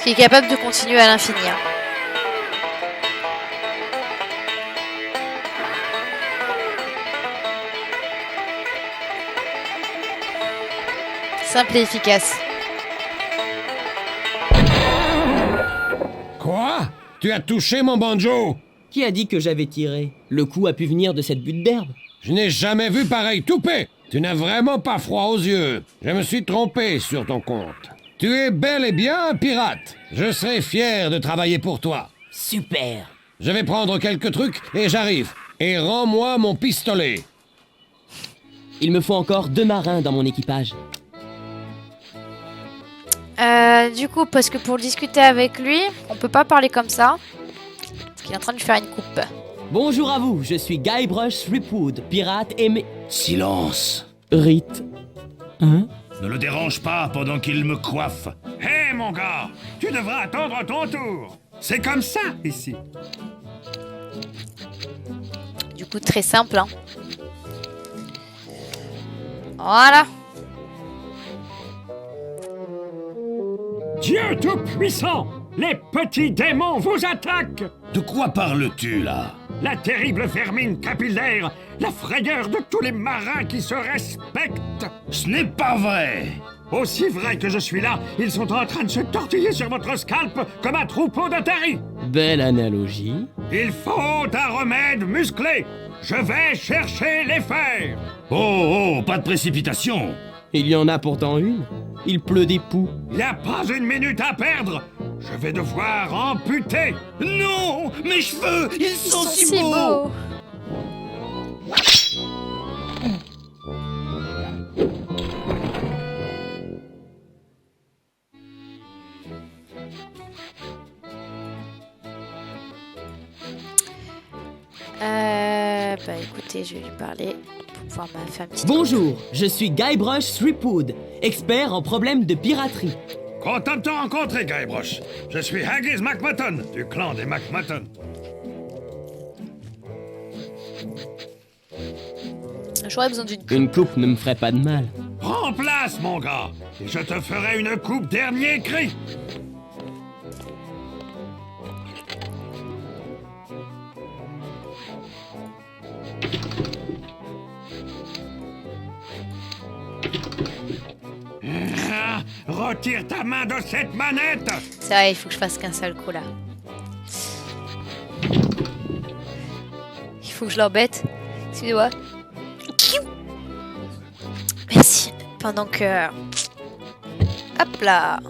Qui est capable de continuer à l'infini. Hein. Simple et efficace. Quoi? Tu as touché mon banjo? Qui a dit que j'avais tiré? Le coup a pu venir de cette butte d'herbe. Je n'ai jamais vu pareil toupé. Tu n'as vraiment pas froid aux yeux. Je me suis trompé sur ton compte. Tu es bel et bien un pirate. Je serai fier de travailler pour toi. Super. Je vais prendre quelques trucs et j'arrive. Et rends-moi mon pistolet. Il me faut encore 2 marins dans mon équipage. Du coup, parce que pour discuter avec lui, on peut pas parler comme ça. Parce qu'il est en train de lui faire une coupe. Bonjour à vous, je suis Guybrush Threepwood, pirate et Silence. Rite. Hein? Ne le dérange pas pendant qu'il me coiffe. Hé, mon gars, tu devras attendre ton tour. C'est comme ça, ici. Du coup, très simple. Hein. Voilà. Dieu Tout-Puissant, les petits démons vous attaquent. De quoi parles-tu, là? La terrible vermine capillaire, la frayeur de tous les marins qui se respectent. Ce n'est pas vrai. Aussi vrai que je suis là, ils sont en train de se tortiller sur votre scalp comme un troupeau d'otaries. Belle analogie. Il faut un remède musclé. Je vais chercher les fers. Oh, pas de précipitation. Il y en a pourtant une. Il pleut des poux. Il n'y a pas une minute à perdre. Je vais devoir amputer. Non, mes cheveux, ils sont si beaux. beaux. Bah écoutez, je vais lui parler pour pouvoir me faire une petite Bonjour, je suis Guybrush Threepwood, expert en problèmes de piraterie. Content de te rencontrer, Guybrush. Je suis Haggis McMutton, du clan des McMutton. J'aurais besoin d'une coupe. Une coupe ne me ferait pas de mal. Prends place, mon gars, et je te ferai une coupe dernier cri. Retire ta main de cette manette. C'est vrai, il faut que je fasse qu'un seul coup là. Il faut que je l'embête. Excusez-moi. Merci. Pendant que... Hop là.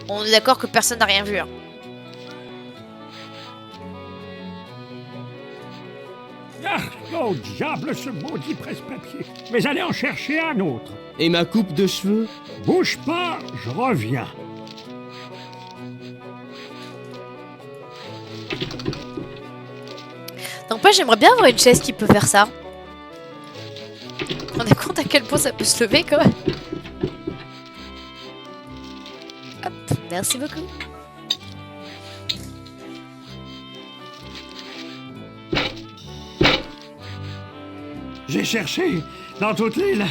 On est d'accord que personne n'a rien vu. Hein. Ah, oh diable, ce maudit presse-papier. Mais allez en chercher un autre. Et ma coupe de cheveux? Bouge pas, je reviens. Donc pas, j'aimerais bien avoir une chaise qui peut faire ça. Vous vous rendez compte à quel point ça peut se lever quand même? Hop, merci beaucoup. J'ai cherché dans toute l'île.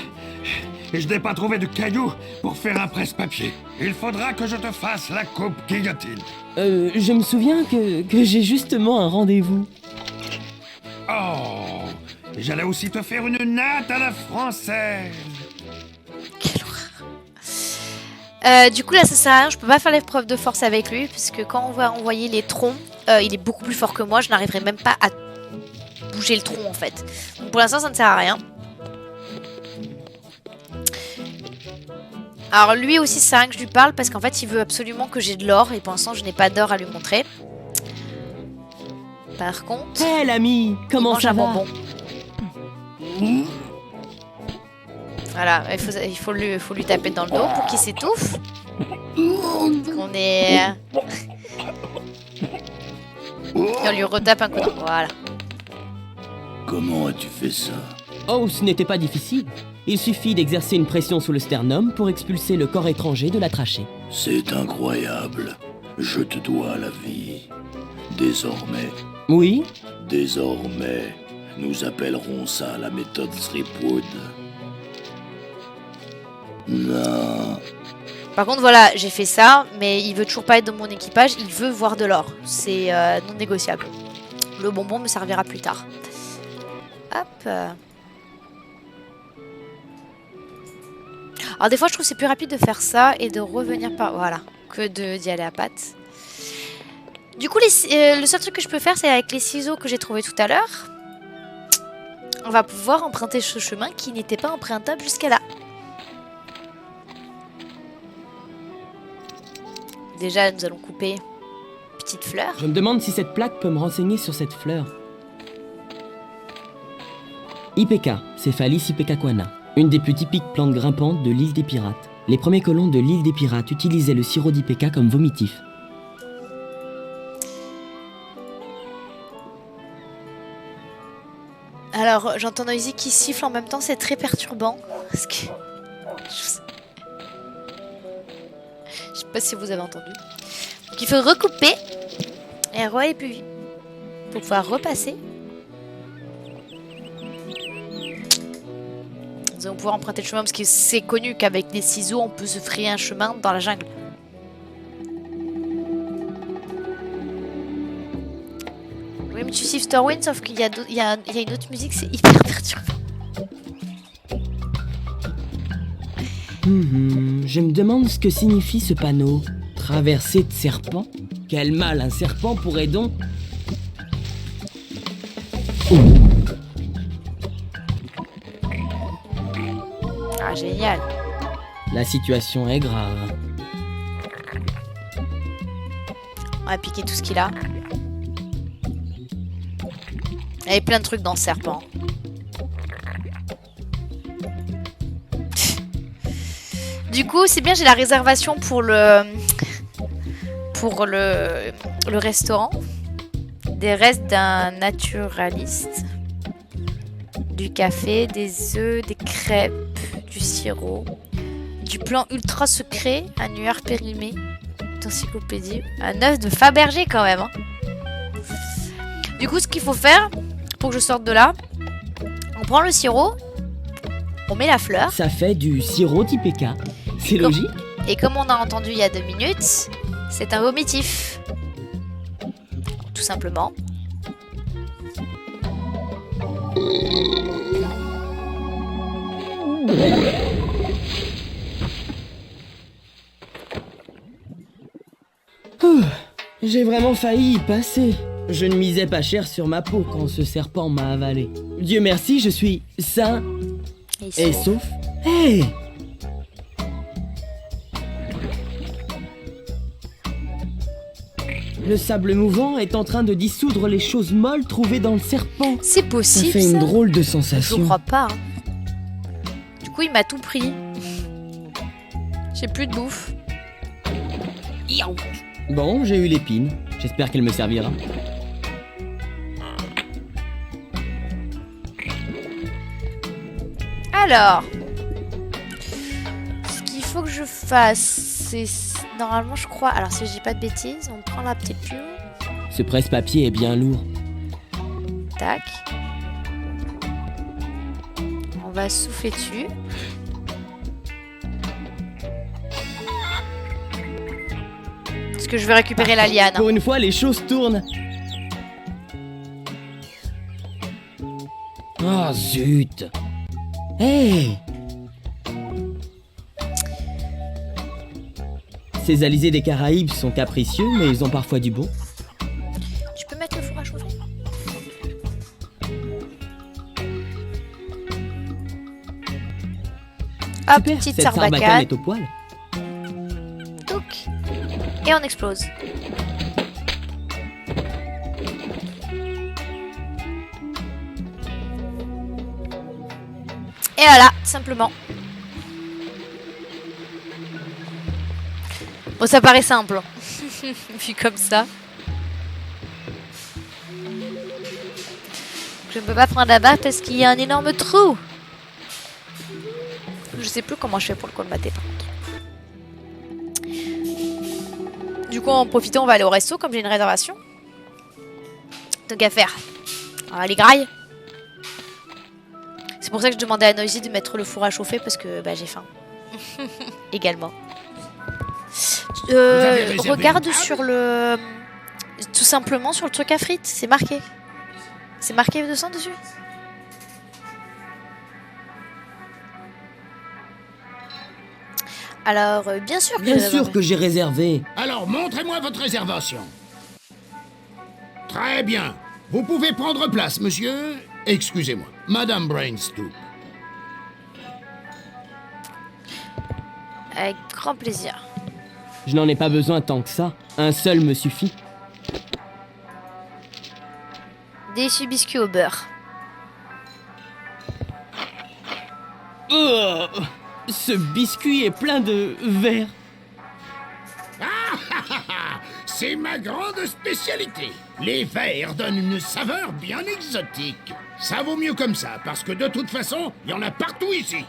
et je n'ai pas trouvé de cailloux pour faire un presse-papier. Il faudra que je te fasse la coupe guillotine. Je me souviens que j'ai justement un rendez-vous. Oh, j'allais aussi te faire une natte à la française. Quelle horreur. Du coup là ça sert à rien, je peux pas faire l'épreuve de force avec lui puisque quand on va envoyer les troncs, il est beaucoup plus fort que moi, je n'arriverai même pas à bouger le tronc en fait. Donc pour l'instant ça ne sert à rien. Alors lui aussi c'est rien que je lui parle parce qu'en fait il veut absolument que j'ai de l'or et pour l'instant je n'ai pas d'or à lui montrer. Par contre... Hé l'ami, comment ça va? Bonbon. Voilà, il faut lui taper dans le dos pour qu'il s'étouffe. On est... Et on lui retape un coup de... Voilà. Comment as-tu fait ça? Oh, ce n'était pas difficile. Il suffit d'exercer une pression sous le sternum pour expulser le corps étranger de la trachée. C'est incroyable. Je te dois la vie. Désormais, Oui? nous appellerons ça la méthode Threepwood. Non. Par contre, voilà, j'ai fait ça, mais il veut toujours pas être dans mon équipage, il veut voir de l'or. C'est non négociable. Le bonbon me servira plus tard. Hop. Alors des fois, je trouve que c'est plus rapide de faire ça et de revenir par... Voilà, que d'y aller à pattes. Du coup, le seul truc que je peux faire, c'est avec les ciseaux que j'ai trouvés tout à l'heure. On va pouvoir emprunter ce chemin qui n'était pas empruntable jusqu'à là. Déjà, nous allons couper petite fleur. Je me demande si cette plaque peut me renseigner sur cette fleur. Ipeka, Cephalis ipecacuana, une des plus typiques plantes grimpantes de l'île des Pirates. Les premiers colons de l'île des Pirates utilisaient le sirop d'Ipeka comme vomitif. Alors, j'entends Noisy qui siffle en même temps, c'est très perturbant. Parce que... Je sais pas si vous avez entendu. Donc il faut recouper. Et puis pour pouvoir repasser. Nous allons pouvoir emprunter le chemin parce que c'est connu qu'avec des ciseaux, on peut se frayer un chemin dans la jungle. Oui, mais tu siffles Stormwind, sauf qu'il y a une autre musique, c'est hyper perturbant. Je me demande ce que signifie ce panneau. Traversée de serpents? Quel mal un serpent pourrait donc... Ah, génial. La situation est grave. On va piquer tout ce qu'il a. Il y avait plein de trucs dans le serpent. Du coup, c'est bien, j'ai la réservation pour le restaurant. Des restes d'un naturaliste. Du café, des œufs, des crêpes, du sirop. Du plan ultra secret, annuaire périmé. D'encyclopédie. Un œuf de Fabergé quand même. Hein. Du coup, ce qu'il faut faire pour que je sorte de là, on prend le sirop, on met la fleur. Ça fait du sirop d'Ipeka. C'est logique. Et comme on a entendu il y a 2 minutes, c'est un vomitif. Tout simplement. J'ai vraiment failli y passer. Je ne misais pas cher sur ma peau quand ce serpent m'a avalé. Dieu merci, je suis sain et sauf. Hé! Le sable mouvant est en train de dissoudre les choses molles trouvées dans le serpent. C'est possible, ça fait une drôle de sensation. Je crois pas. Hein. Du coup, il m'a tout pris. J'ai plus de bouffe. Bon, j'ai eu l'épine. J'espère qu'elle me servira. Alors, ce qu'il faut que je fasse, c'est... Normalement, je crois... Alors, si je dis pas de bêtises, on prend la petite plume. Ce presse-papier est bien lourd. Tac. On va souffler dessus. Parce que je veux récupérer la liane. Pour une fois, les choses tournent. Oh zut. Hey. Ces alizés des Caraïbes sont capricieux, mais ils ont parfois du bon. Tu peux mettre le four à chauffer? Hop, Super, petite cette sarbacane sarbacane. est au poil. Touc. Et on explose. Et voilà, simplement. Bon, ça paraît simple. Vu comme ça. Je ne peux pas prendre la barre parce qu'il y a un énorme trou. Je sais plus comment je fais pour le colmater par contre. Du coup, en profitant, on va aller au resto comme j'ai une réservation. Donc à faire. Alors, les grailles. C'est pour ça que je demandais à Noisy de mettre le four à chauffer parce que bah, j'ai faim. Également. Regarde sur le... Tout simplement sur le truc à frites. C'est marqué. C'est marqué 200 dessus. Alors, bien sûr que Bien sûr que j'ai réservé. Alors, montrez-moi votre réservation. Très bien. Vous pouvez prendre place, monsieur. Excusez-moi, Madame Brainstoop. Avec grand plaisir. Je n'en ai pas besoin tant que ça. Un seul me suffit. Déçu biscuit au beurre. Oh, ce biscuit est plein de verre. C'est ma grande spécialité. Les verres donnent une saveur bien exotique. Ça vaut mieux comme ça, parce que de toute façon, il y en a partout ici.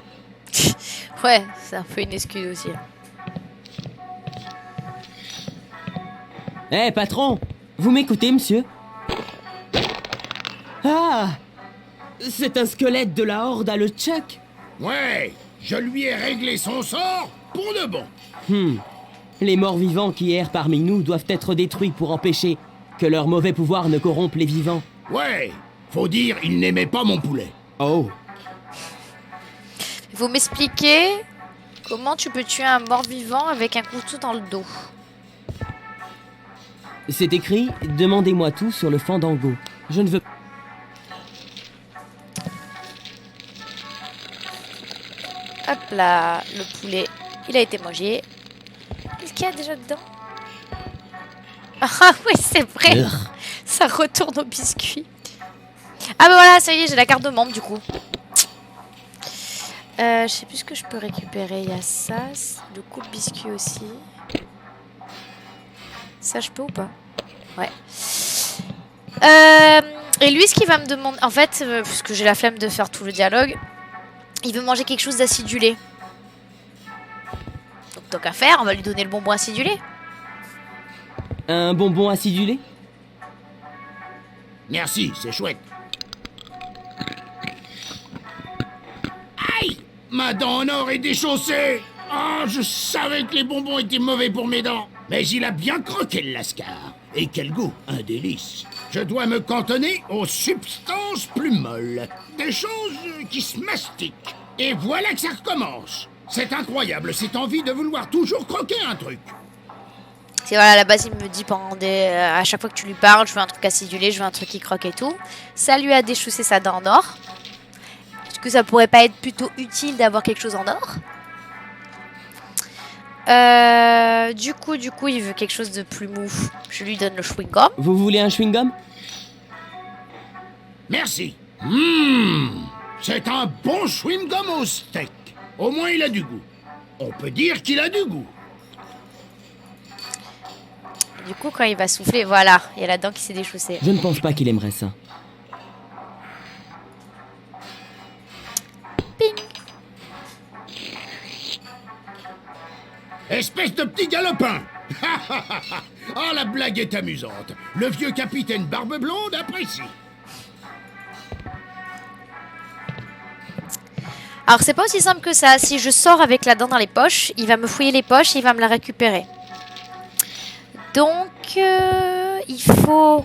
Ouais, c'est un peu une excuse aussi. Là. Eh, patron, vous m'écoutez, monsieur? Ah, c'est un squelette de la horde à LeChuck. Ouais, je lui ai réglé son sort pour de bon. Les morts-vivants qui errent parmi nous doivent être détruits pour empêcher que leur mauvais pouvoir ne corrompe les vivants. Ouais, faut dire, il n'aimait pas mon poulet. Oh. Vous m'expliquez comment tu peux tuer un mort-vivant avec un couteau dans le dos? C'est écrit « Demandez-moi tout sur le fandango ». Je ne veux... Hop là, le poulet, il a été mangé. Qu'est-ce qu'il y a déjà dedans? Ah oui, c'est vrai. Ça retourne au biscuit. Ah bah voilà, ça y est, j'ai la carte de membre du coup. Je sais plus ce que je peux récupérer. Il y a ça, le coupe-biscuit aussi. Ça, je peux ou pas? Ouais. Et lui, ce qu'il va me demander... En fait, puisque j'ai la flemme de faire tout le dialogue, il veut manger quelque chose d'acidulé. Donc, tant qu'à faire, on va lui donner le bonbon acidulé. Un bonbon acidulé? Merci, c'est chouette. Aïe! Ma dent en or est déchaussée! Oh, je savais que les bonbons étaient mauvais pour mes dents. Mais il a bien croqué le lascar. Et quel goût, un délice. Je dois me cantonner aux substances plus molles. Des choses qui se mastiquent. Et voilà que ça recommence. C'est incroyable, cette envie de vouloir toujours croquer un truc. C'est voilà, à la base, il me dit pendant à chaque fois que tu lui parles, je veux un truc acidulé, je veux un truc qui croque et tout. Ça lui a déchaussé sa dent en or. Est-ce que ça pourrait pas être plutôt utile d'avoir quelque chose en or? Du coup, il veut quelque chose de plus mou. Je lui donne le chewing-gum. Vous voulez un chewing-gum? Merci. C'est un bon chewing-gum au steak. Au moins, il a du goût. On peut dire qu'il a du goût. Du coup, quand il va souffler, voilà, il y a la dent qui s'est déchaussée. Je ne pense pas qu'il aimerait ça. Ping. Espèce de petit galopin. Ah, la blague est amusante. Le vieux capitaine Barbe Blonde apprécie. Alors, c'est pas aussi simple que ça. Si je sors avec la dent dans les poches, il va me fouiller les poches et il va me la récupérer. Donc, il faut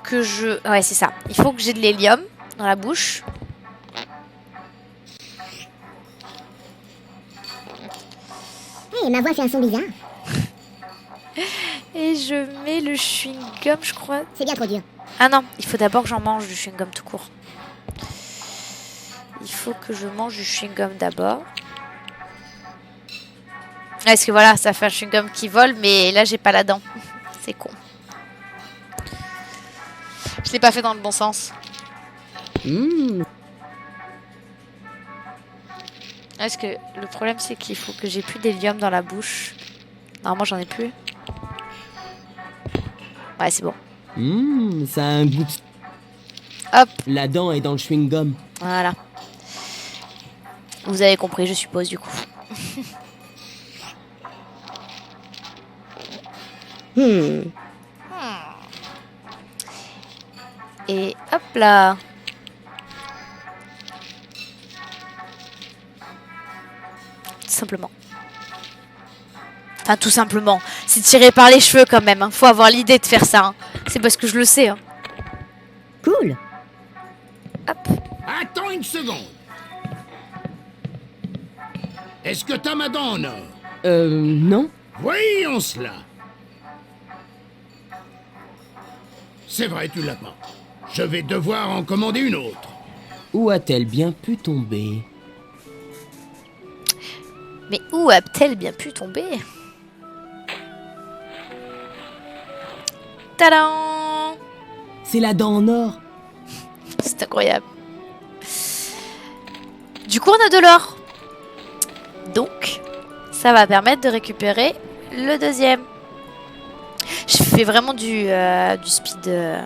que je... Ouais, c'est ça. Il faut que j'ai de l'hélium dans la bouche. Hey, ma voix fait un son bizarre. Et je mets le chewing-gum, je crois. C'est bien trop dur. Ah non, il faut d'abord que j'en mange du chewing-gum tout court. Il faut que je mange du chewing-gum d'abord. Parce que voilà, ça fait un chewing-gum qui vole, mais là, j'ai pas la dent. C'est con. Je l'ai pas fait dans le bon sens. Est-ce que le problème, c'est qu'il faut que j'ai plus d'hélium dans la bouche. Normalement, j'en ai plus. Ouais, c'est bon. Ça a un goût de... Hop. La dent est dans le chewing-gum. Voilà. Vous avez compris, je suppose, du coup. Et hop là. Tout simplement. Enfin, tout simplement. C'est tiré par les cheveux quand même. Hein. Faut avoir l'idée de faire ça. Hein. C'est parce que je le sais. Hein. Cool. Hop. Attends une seconde. Est-ce que t'as ma dent en or? Non. Voyons cela. C'est vrai, tu l'as pas. Je vais devoir en commander une autre. Où a-t-elle bien pu tomber? Mais où a-t-elle bien pu tomber? Tadam! C'est la dent en or. C'est incroyable. Du coup, on a de l'or. Donc, ça va permettre de récupérer le deuxième. Je fais vraiment du speedrun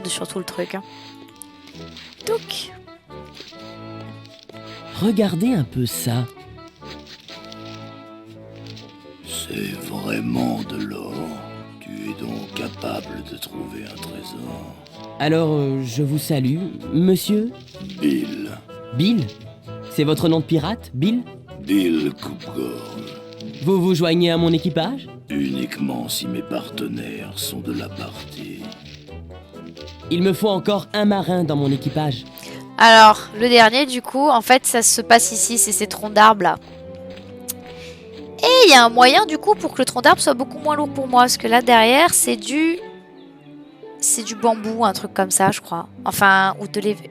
sur tout le truc. Hein. Donc. Regardez un peu ça. C'est vraiment de l'or. Tu es donc capable de trouver un trésor. Alors, je vous salue, monsieur Bill. Bill? C'est votre nom de pirate, Bill? Bill Coupe-Gorge. Vous vous joignez à mon équipage? Uniquement si mes partenaires sont de la partie. Il me faut encore un marin dans mon équipage. Alors, le dernier, du coup, en fait, ça se passe ici, c'est ces troncs d'arbres là. Et il y a un moyen, du coup, pour que le tronc d'arbre soit beaucoup moins lourd pour moi. Parce que là, derrière, c'est du bambou, un truc comme ça, je crois. Enfin, ou de l'éve...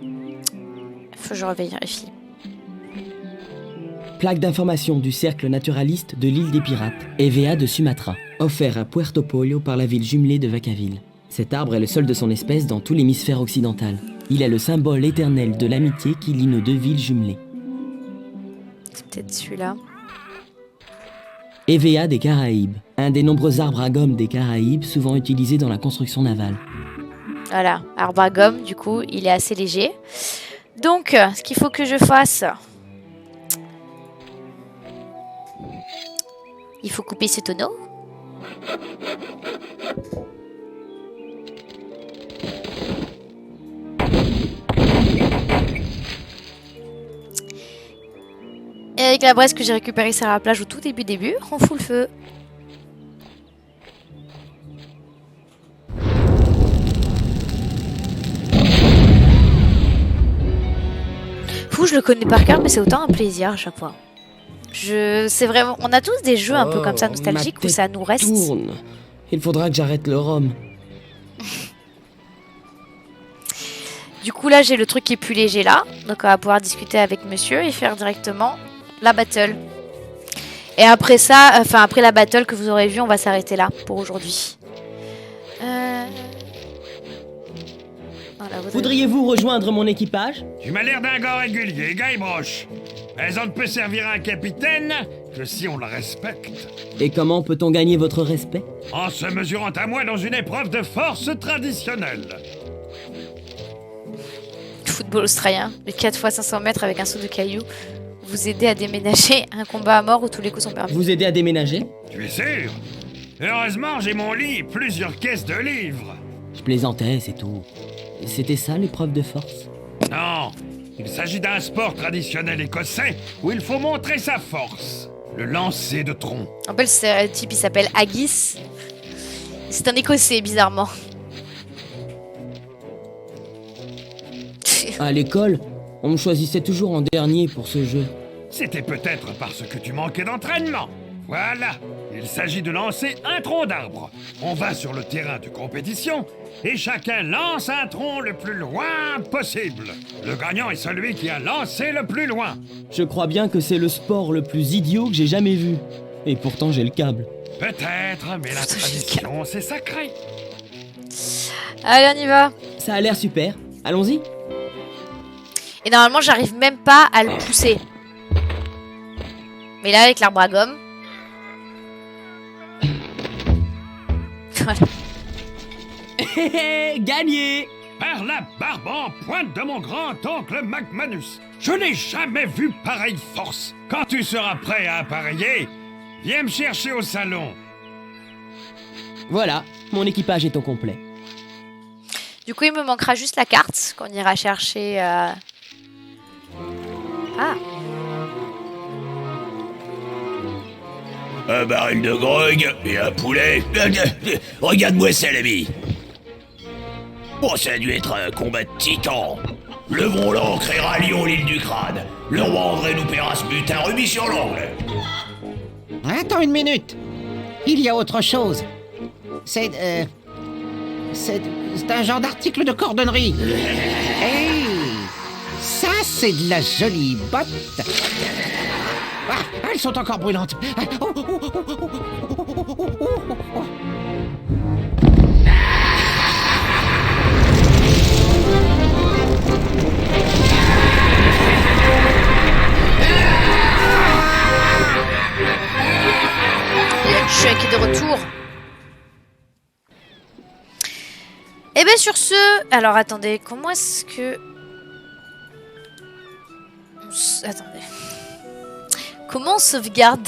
Faut que je revérifie. Plaque d'information du cercle naturaliste de l'île des Pirates, EVA de Sumatra, offert à Puerto Pollo par la ville jumelée de Vacaville. Cet arbre est le seul de son espèce dans tout l'hémisphère occidental. Il est le symbole éternel de l'amitié qui lie nos deux villes jumelées. C'est peut-être celui-là. EVA des Caraïbes, un des nombreux arbres à gomme des Caraïbes souvent utilisés dans la construction navale. Voilà, arbre à gomme, du coup, il est assez léger. Donc, ce qu'il faut que je fasse... Il faut couper ce tonneau. Et avec la braise que j'ai récupérée sur la plage au tout début, on fout le feu. Fou, je le connais par cœur, mais c'est autant un plaisir à chaque fois. C'est vraiment... On a tous des jeux un peu comme ça nostalgiques où ça nous reste. Tourne. Il faudra que j'arrête le rhum. Du coup, là, j'ai le truc qui est plus léger là. Donc, on va pouvoir discuter avec monsieur et faire directement la battle. Et après ça, enfin, après la battle que vous aurez vu, on va s'arrêter là pour aujourd'hui. Voilà, Voudriez-vous rejoindre mon équipage? Tu m'as l'air d'un gars régulier, Guybrush. Mais on ne peut servir un capitaine que si on le respecte. Et comment peut-on gagner votre respect? En se mesurant à moi dans une épreuve de force traditionnelle. Football australien, le 4 x 500 mètres avec un saut de cailloux. Vous aider à déménager un combat à mort où tous les coups sont permis. Vous aider à déménager? Tu es sûr? Heureusement, j'ai mon lit et plusieurs caisses de livres. Je plaisantais, c'est tout. C'était ça l'épreuve de force? Non, il s'agit d'un sport traditionnel écossais où il faut montrer sa force. Le lancer de tronc. En fait, le type, il s'appelle Haggis. C'est un Écossais, bizarrement. À l'école, on me choisissait toujours en dernier pour ce jeu. C'était peut-être parce que tu manquais d'entraînement. Voilà, il s'agit de lancer un tronc d'arbre. On va sur le terrain de compétition et chacun lance un tronc le plus loin possible. Le gagnant est celui qui a lancé le plus loin. Je crois bien que c'est le sport le plus idiot que j'ai jamais vu. Et pourtant j'ai le câble. Peut-être, mais la tradition, c'est sacré. Allez, on y va. Ça a l'air super. Allons-y. Et normalement, j'arrive même pas à le pousser. Mais là, avec l'arbre à gomme... Voilà. Gagné! Par la barbe en pointe de mon grand-oncle McManus, je n'ai jamais vu pareille force. Quand tu seras prêt à appareiller, viens me chercher au salon. Voilà, mon équipage est au complet. Du coup, il me manquera juste la carte qu'on ira chercher... Ah. Un baril de grog et un poulet. Regarde-moi ça, l'ami. Bon, ça a dû être un combat de titans. Levons l'ancre et rallions l'île du crâne. Le roi André nous paiera ce butin remis sur l'ongle. Attends une minute. Il y a autre chose. C'est un genre d'article de cordonnerie. Hey, ça, c'est de la jolie botte. Ah, elles sont encore brûlantes. Je suis de retour. Et bien sur ce... Alors attendez, comment est-ce que... Attendez. Comment on sauvegarde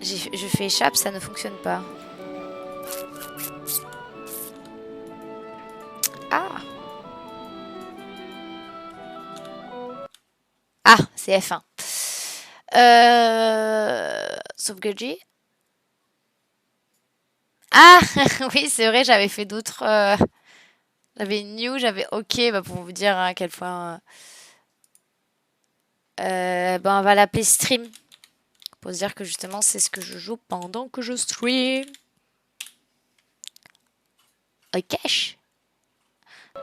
Je fais échappe, ça ne fonctionne pas. Ah. Ah, c'est F1. Sauvegarder. Ah, oui, c'est vrai, j'avais fait d'autres... J'avais new, j'avais OK, bah pour vous dire à quel point... on va l'appeler stream. Pour se dire que justement, c'est ce que je joue pendant que je stream. OK.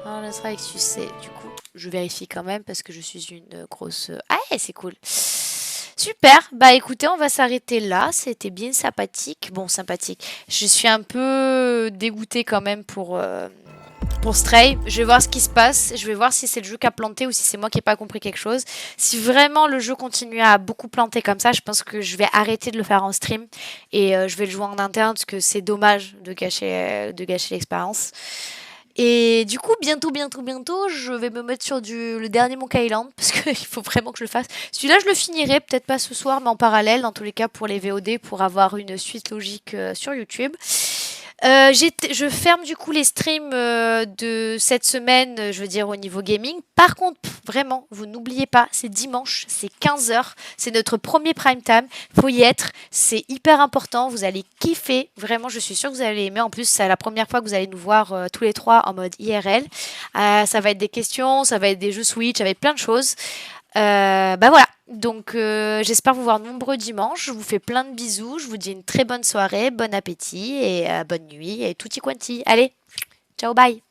Alors, le avec succès. Du coup, je vérifie quand même parce que je suis une grosse... Ah, c'est cool. Super. Bah écoutez, on va s'arrêter là. C'était bien sympathique. Bon, sympathique. Je suis un peu dégoûtée quand même pour Stray. Je vais voir ce qui se passe. Je vais voir si c'est le jeu qui a planté ou si c'est moi qui n'ai pas compris quelque chose. Si vraiment le jeu continue à beaucoup planter comme ça, je pense que je vais arrêter de le faire en stream. Et je vais le jouer en interne parce que c'est dommage de gâcher l'expérience. Et du coup, bientôt, je vais me mettre sur le dernier Monkey Island parce qu'il faut vraiment que je le fasse. Celui-là, je le finirai, peut-être pas ce soir, mais en parallèle, dans tous les cas, pour les VOD, pour avoir une suite logique sur YouTube. Je ferme du coup les streams de cette semaine, je veux dire au niveau gaming. Par contre, vraiment, vous n'oubliez pas, c'est dimanche, c'est 15h, c'est notre premier prime time, faut y être, c'est hyper important, vous allez kiffer, vraiment, je suis sûre que vous allez aimer. En plus, c'est la première fois que vous allez nous voir tous les trois en mode IRL. Ça va être des questions, ça va être des jeux Switch, avec plein de choses. Voilà, donc j'espère vous voir nombreux dimanche. Je vous fais plein de bisous, je vous dis une très bonne soirée, bon appétit et bonne nuit et tutti quanti. Allez, ciao, bye.